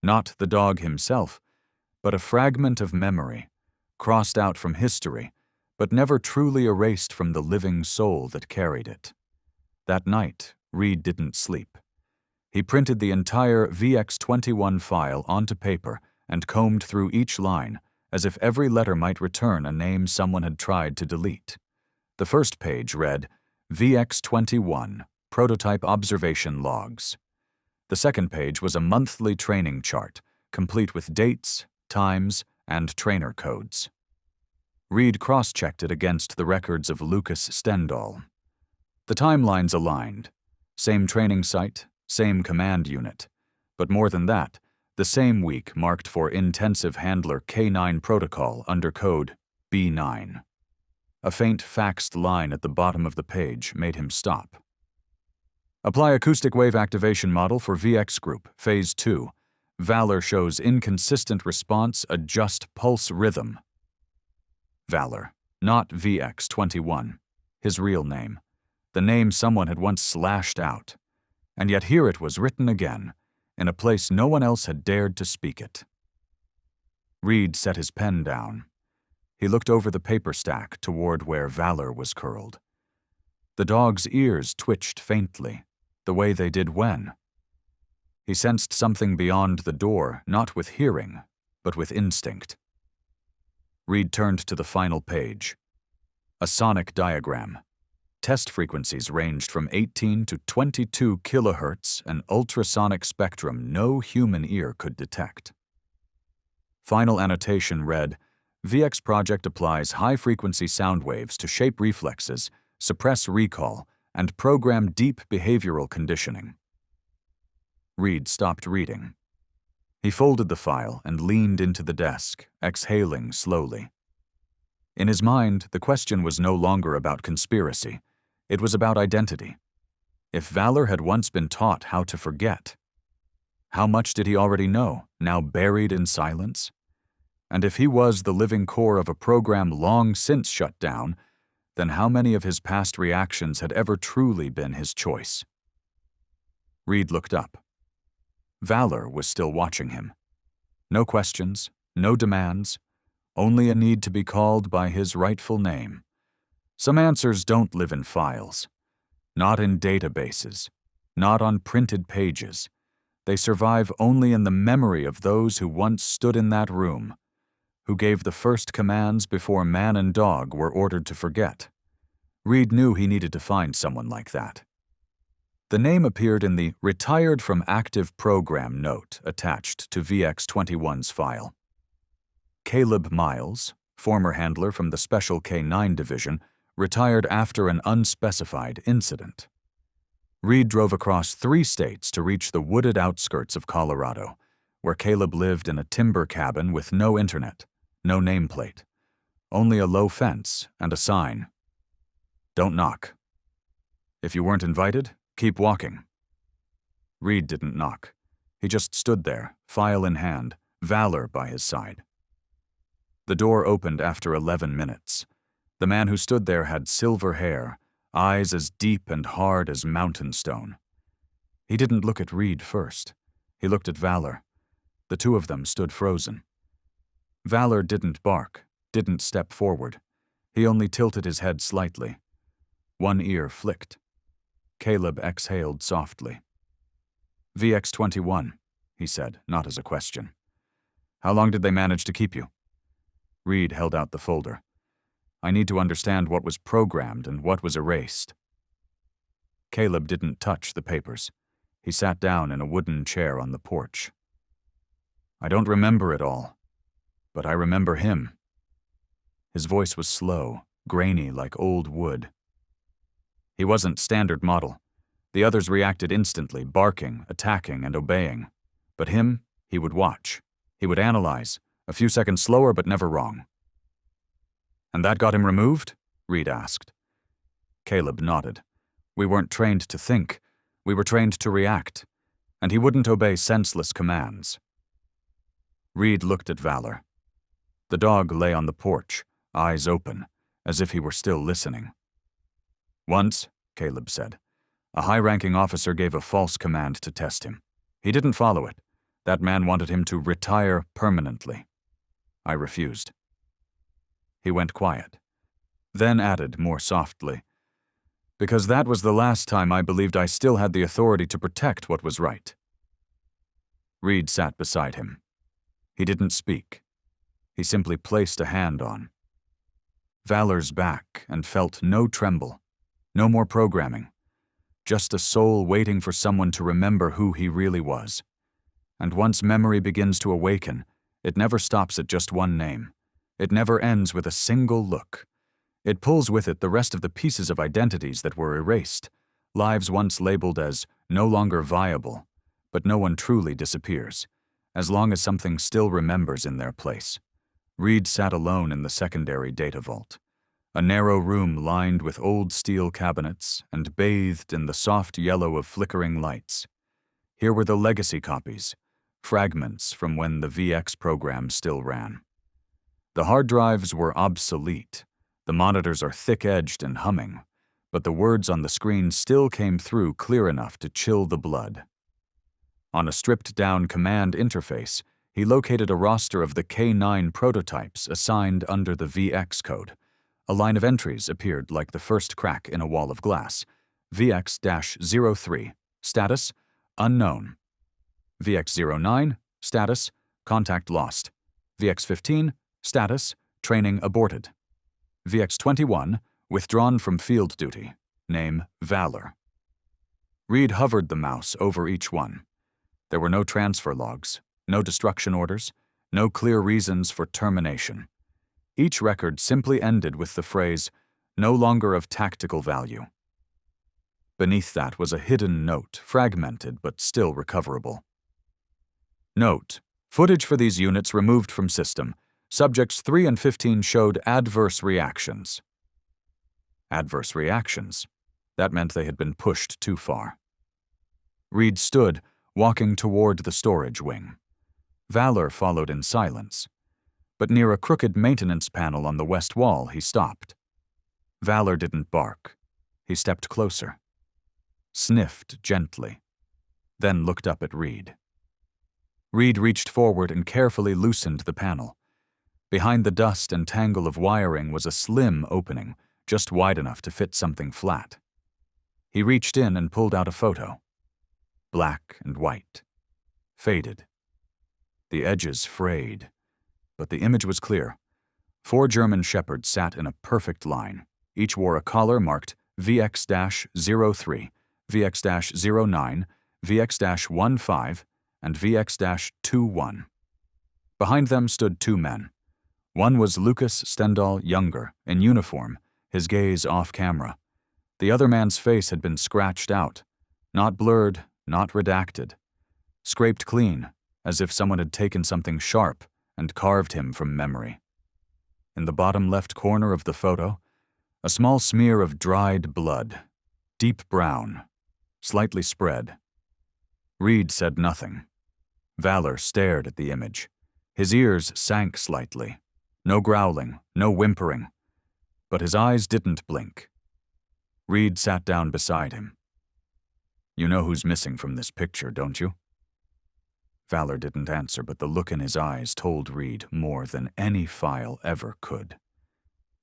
Not the dog himself, but a fragment of memory, crossed out from history, but never truly erased from the living soul that carried it. That night, Reed didn't sleep. He printed the entire VX21 file onto paper and combed through each line, as if every letter might return a name someone had tried to delete. The first page read, VX21, Prototype Observation Logs. The second page was a monthly training chart, complete with dates, times, and trainer codes. Reed cross-checked it against the records of Lucas Stendhal. The timelines aligned. Same training site, same command unit. But more than that, the same week marked for Intensive Handler K9 Protocol under code B9. A faint faxed line at the bottom of the page made him stop. Apply acoustic wave activation model for VX group, phase 2. Valor shows inconsistent response, adjust pulse rhythm. Valor, not VX21, his real name, the name someone had once slashed out. And yet here it was written again, in a place no one else had dared to speak it. Reed set his pen down. He looked over the paper stack toward where Valor was curled. The dog's ears twitched faintly, the way they did when. He sensed something beyond the door, not with hearing, but with instinct. Reed turned to the final page. A sonic diagram. Test frequencies ranged from 18 to 22 kilohertz, an ultrasonic spectrum no human ear could detect. Final annotation read, VX project applies high-frequency sound waves to shape reflexes, suppress recall, and program deep behavioral conditioning. Reed stopped reading. He folded the file and leaned into the desk, exhaling slowly. In his mind, the question was no longer about conspiracy. It was about identity. If Valor had once been taught how to forget, how much did he already know, now buried in silence? And if he was the living core of a program long since shut down, then how many of his past reactions had ever truly been his choice? Reed looked up. Valor was still watching him. No questions, no demands, only a need to be called by his rightful name. Some answers don't live in files, not in databases, not on printed pages. They survive only in the memory of those who once stood in that room, who gave the first commands before man and dog were ordered to forget. Reed knew he needed to find someone like that. The name appeared in the retired from active program note attached to VX-21's file. Caleb Miles, former handler from the Special K-9 Division, retired after an unspecified incident. Reed drove across 3 states to reach the wooded outskirts of Colorado, where Caleb lived in a timber cabin with no internet, no nameplate, only a low fence and a sign. Don't knock. If you weren't invited, keep walking. Reed didn't knock. He just stood there, file in hand, Valor by his side. The door opened after 11 minutes. The man who stood there had silver hair, eyes as deep and hard as mountain stone. He didn't look at Reed first. He looked at Valor. The two of them stood frozen. Valor didn't bark, didn't step forward. He only tilted his head slightly. One ear flicked. Caleb exhaled softly. VX-21, he said, not as a question. How long did they manage to keep you? Reed held out the folder. I need to understand what was programmed and what was erased. Caleb didn't touch the papers. He sat down in a wooden chair on the porch. I don't remember it all, but I remember him. His voice was slow, grainy like old wood. He wasn't standard model. The others reacted instantly, barking, attacking, and obeying. But him, he would watch. He would analyze, a few seconds slower but never wrong. And that got him removed? Reed asked. Caleb nodded. We weren't trained to think. We were trained to react. And he wouldn't obey senseless commands. Reed looked at Valor. The dog lay on the porch, eyes open, as if he were still listening. Once, Caleb said, a high-ranking officer gave a false command to test him. He didn't follow it. That man wanted him to retire permanently. I refused. He went quiet, then added more softly, because that was the last time I believed I still had the authority to protect what was right. Reed sat beside him. He didn't speak. He simply placed a hand on Valor's back and felt no tremble, no more programming, just a soul waiting for someone to remember who he really was. And once memory begins to awaken, it never stops at just one name. It never ends with a single look. It pulls with it the rest of the pieces of identities that were erased, lives once labeled as no longer viable, but no one truly disappears, as long as something still remembers in their place. Reed sat alone in the secondary data vault, a narrow room lined with old steel cabinets and bathed in the soft yellow of flickering lights. Here were the legacy copies, fragments from when the VX program still ran. The hard drives were obsolete. The monitors are thick-edged and humming, but the words on the screen still came through clear enough to chill the blood. On a stripped-down command interface, he located a roster of the K-9 prototypes assigned under the VX code. A line of entries appeared like the first crack in a wall of glass. VX-03, status, unknown. VX-09, status, contact lost. VX-15, status, training aborted. VX-21, withdrawn from field duty. Name, Valor. Reed hovered the mouse over each one. There were no transfer logs, no destruction orders, no clear reasons for termination. Each record simply ended with the phrase, no longer of tactical value. Beneath that was a hidden note, fragmented but still recoverable. Note, footage for these units removed from system. Subjects 3 and 15 showed adverse reactions. Adverse reactions. That meant they had been pushed too far. Reed stood, walking toward the storage wing. Valor followed in silence. But near a crooked maintenance panel on the west wall, he stopped. Valor didn't bark. He stepped closer, sniffed gently, then looked up at Reed. Reed reached forward and carefully loosened the panel. Behind the dust and tangle of wiring was a slim opening, just wide enough to fit something flat. He reached in and pulled out a photo. Black and white. Faded. The edges frayed, but the image was clear. 4 German shepherds sat in a perfect line. Each wore a collar marked VX-03, VX-09, VX-15, and VX-21. Behind them stood 2 men. One was Lucas Stendhal Younger, in uniform, his gaze off camera. The other man's face had been scratched out, not blurred, not redacted. Scraped clean, as if someone had taken something sharp and carved him from memory. In the bottom left corner of the photo, a small smear of dried blood, deep brown, slightly spread. Reed said nothing. Valor stared at the image. His ears sank slightly. No growling, no whimpering. But his eyes didn't blink. Reed sat down beside him. "You know who's missing from this picture, don't you?" Valor didn't answer, but the look in his eyes told Reed more than any file ever could.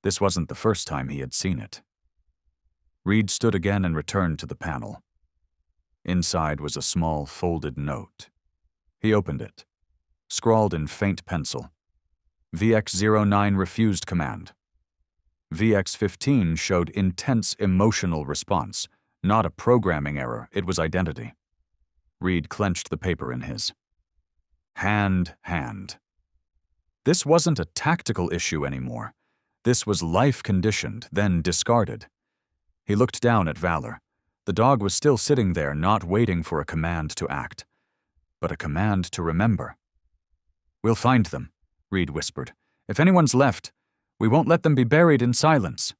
This wasn't the first time he had seen it. Reed stood again and returned to the panel. Inside was a small folded note. He opened it. Scrawled in faint pencil. VX-09 refused command. VX-15 showed intense emotional response. Not a programming error, it was identity. Reed clenched the paper in his. Hand. This wasn't a tactical issue anymore. This was life-conditioned, then discarded. He looked down at Valor. The dog was still sitting there, not waiting for a command to act, but a command to remember. "We'll find them," Reed whispered. "If anyone's left, we won't let them be buried in silence."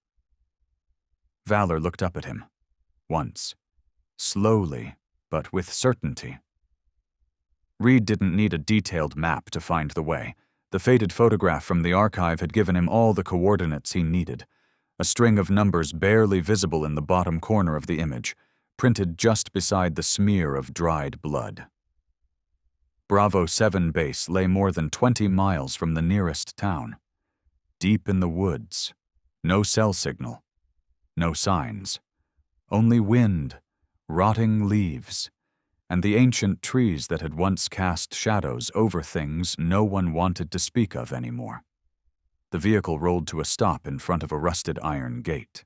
Valor looked up at him. Once. Slowly, but with certainty. Reed didn't need a detailed map to find the way. The faded photograph from the archive had given him all the coordinates he needed. A string of numbers barely visible in the bottom corner of the image, printed just beside the smear of dried blood. Bravo 7 base lay more than 20 miles from the nearest town. Deep in the woods. No cell signal. No signs. Only wind, rotting leaves, and the ancient trees that had once cast shadows over things no one wanted to speak of anymore. The vehicle rolled to a stop in front of a rusted iron gate.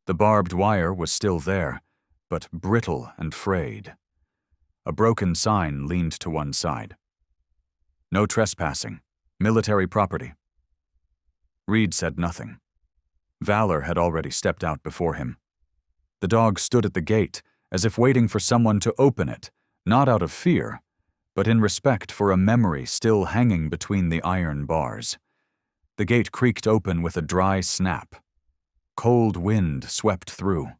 The barbed wire was still there, but brittle and frayed. A broken sign leaned to one side. "No trespassing. Military property." Reed said nothing. Valor had already stepped out before him. The dog stood at the gate, as if waiting for someone to open it, not out of fear, but in respect for a memory still hanging between the iron bars. The gate creaked open with a dry snap. Cold wind swept through.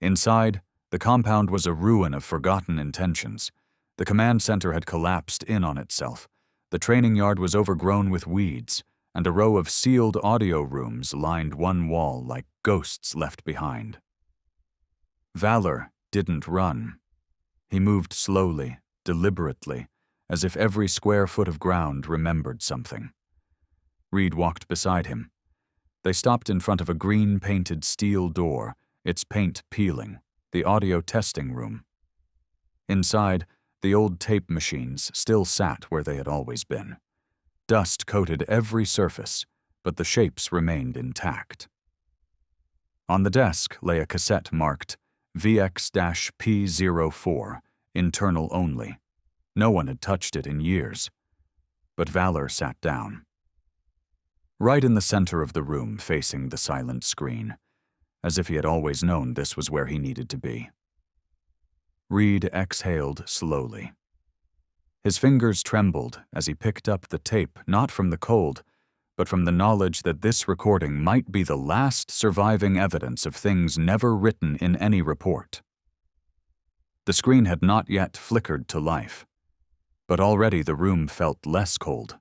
Inside, the compound was a ruin of forgotten intentions. The command center had collapsed in on itself. The training yard was overgrown with weeds, and a row of sealed audio rooms lined one wall like ghosts left behind. Valor didn't run. He moved slowly, deliberately, as if every square foot of ground remembered something. Reed walked beside him. They stopped in front of a green-painted steel door, its paint peeling, the audio testing room. Inside, the old tape machines still sat where they had always been. Dust coated every surface, but the shapes remained intact. On the desk lay a cassette marked VX-P04, internal only. No one had touched it in years. But Valor sat down. Right in the center of the room, facing the silent screen, as if he had always known this was where he needed to be. Reed exhaled slowly. His fingers trembled as he picked up the tape, not from the cold, but from the knowledge that this recording might be the last surviving evidence of things never written in any report. The screen had not yet flickered to life, but already the room felt less cold.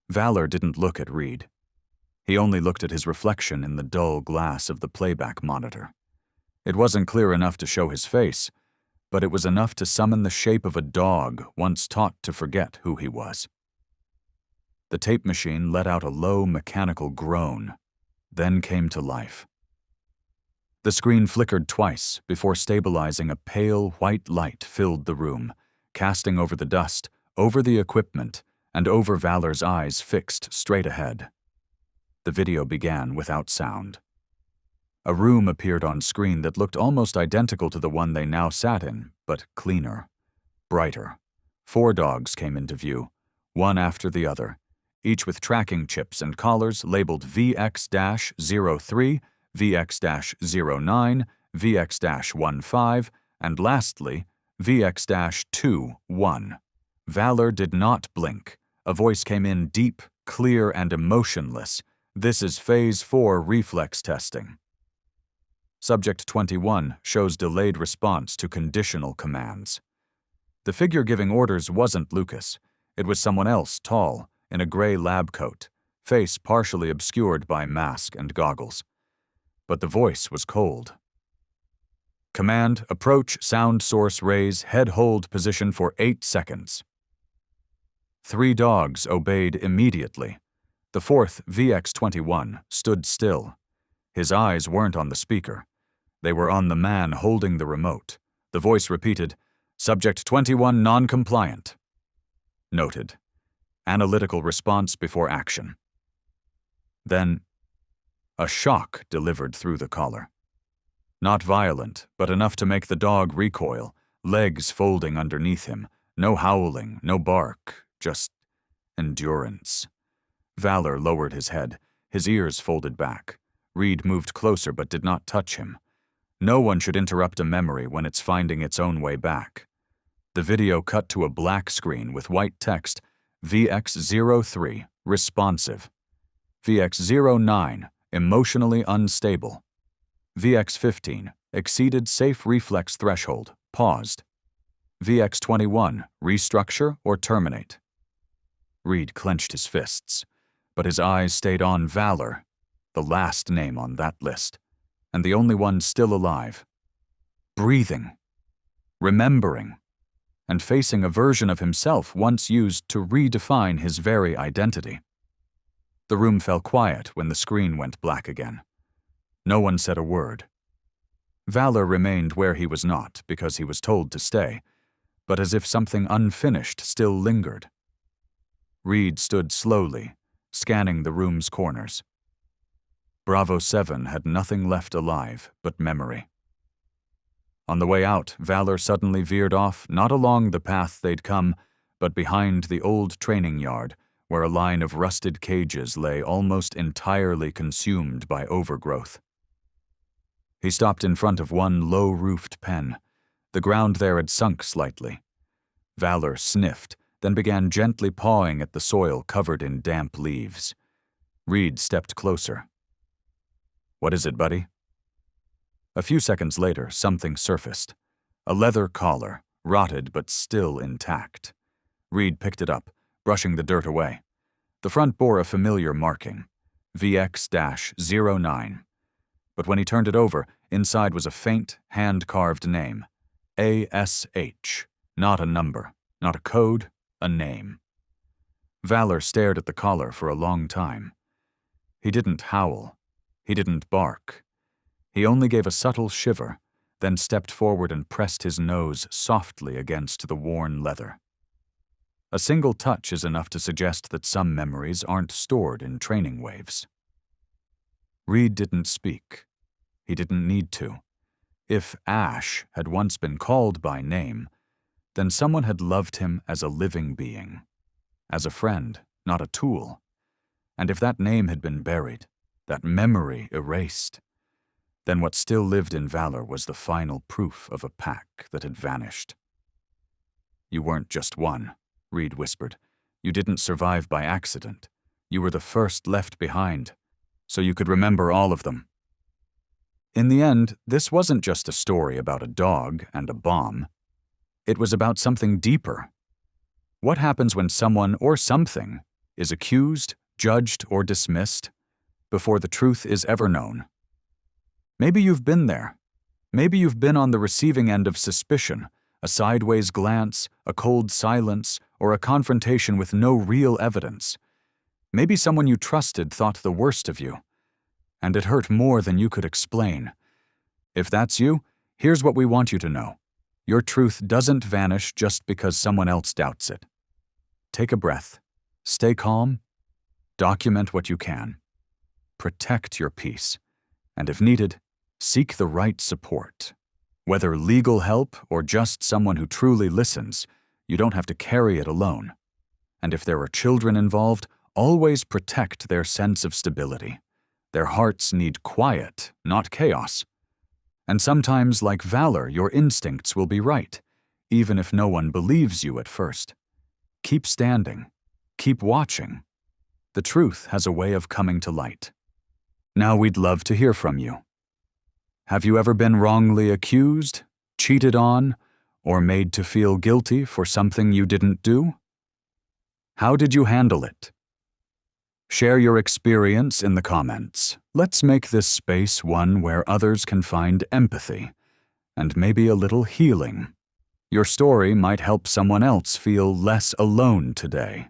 Valor didn't look at Reed. He only looked at his reflection in the dull glass of the playback monitor. It wasn't clear enough to show his face, but it was enough to summon the shape of a dog once taught to forget who he was. The tape machine let out a low mechanical groan, then came to life. The screen flickered twice before stabilizing. A pale white light filled the room, casting over the dust, over the equipment, and over Valor's eyes fixed straight ahead. The video began without sound. A room appeared on screen that looked almost identical to the one they now sat in, but cleaner, brighter. 4 dogs came into view, one after the other, each with tracking chips and collars labeled VX-03, VX-09, VX-15, and lastly, VX-21. Valor did not blink. A voice came in deep, clear, and emotionless. "This is Phase 4 reflex testing." Subject 21 shows delayed response to conditional commands. The figure giving orders wasn't Lucas. It was someone else, tall, in a gray lab coat, face partially obscured by mask and goggles. But the voice was cold. "Command, approach, sound source, raise, head hold position for 8 seconds. 3 dogs obeyed immediately. The 4th, VX-21, stood still. His eyes weren't on the speaker. They were on the man holding the remote. The voice repeated, "Subject 21 non-compliant." Noted. Analytical response before action. Then, a shock delivered through the collar. Not violent, but enough to make the dog recoil, legs folding underneath him. No howling, no bark, just endurance. Valor lowered his head, his ears folded back. Reed moved closer but did not touch him. No one should interrupt a memory when it's finding its own way back. The video cut to a black screen with white text, VX-03, responsive. VX-09, emotionally unstable. VX-15, exceeded safe reflex threshold, paused. VX-21, restructure or terminate. Reed clenched his fists, but his eyes stayed on Valor, the last name on that list, and the only one still alive. Breathing, remembering, and facing a version of himself once used to redefine his very identity. The room fell quiet when the screen went black again. No one said a word. Valor remained where he was not because he was told to stay, but as if something unfinished still lingered. Reed stood slowly, scanning the room's corners. Bravo 7 had nothing left alive but memory. On the way out, Valor suddenly veered off, not along the path they'd come, but behind the old training yard, where a line of rusted cages lay almost entirely consumed by overgrowth. He stopped in front of one low-roofed pen. The ground there had sunk slightly. Valor sniffed, then began gently pawing at the soil covered in damp leaves. Reed stepped closer. "What is it, buddy?" A few seconds later, something surfaced. A leather collar, rotted but still intact. Reed picked it up, brushing the dirt away. The front bore a familiar marking, VX-09. But when he turned it over, inside was a faint, hand-carved name. ASH. Not a number, not a code, a name. Valor stared at the collar for a long time. He didn't howl. He didn't bark. He only gave a subtle shiver, then stepped forward and pressed his nose softly against the worn leather. A single touch is enough to suggest that some memories aren't stored in training waves. Reed didn't speak. He didn't need to. If Ash had once been called by name, then someone had loved him as a living being, as a friend, not a tool. And if that name had been buried, that memory erased, then what still lived in Valor was the final proof of a pack that had vanished. You weren't just one, Reed whispered. You didn't survive by accident. You were the first left behind, so you could remember all of them. In the end, this wasn't just a story about a dog and a bomb. It was about something deeper. What happens when someone or something is accused, judged, or dismissed before the truth is ever known? Maybe you've been there. Maybe you've been on the receiving end of suspicion, a sideways glance, a cold silence, or a confrontation with no real evidence. Maybe someone you trusted thought the worst of you, and it hurt more than you could explain. If that's you, here's what we want you to know. Your truth doesn't vanish just because someone else doubts it. Take a breath. Stay calm. Document what you can. Protect your peace. And if needed, seek the right support. Whether legal help or just someone who truly listens, you don't have to carry it alone. And if there are children involved, always protect their sense of stability. Their hearts need quiet, not chaos. And sometimes, like valor, your instincts will be right, even if no one believes you at first. Keep standing. Keep watching. The truth has a way of coming to light. Now we'd love to hear from you. Have you ever been wrongly accused, cheated on, or made to feel guilty for something you didn't do? How did you handle it? Share your experience in the comments. Let's make this space one where others can find empathy and maybe a little healing. Your story might help someone else feel less alone today.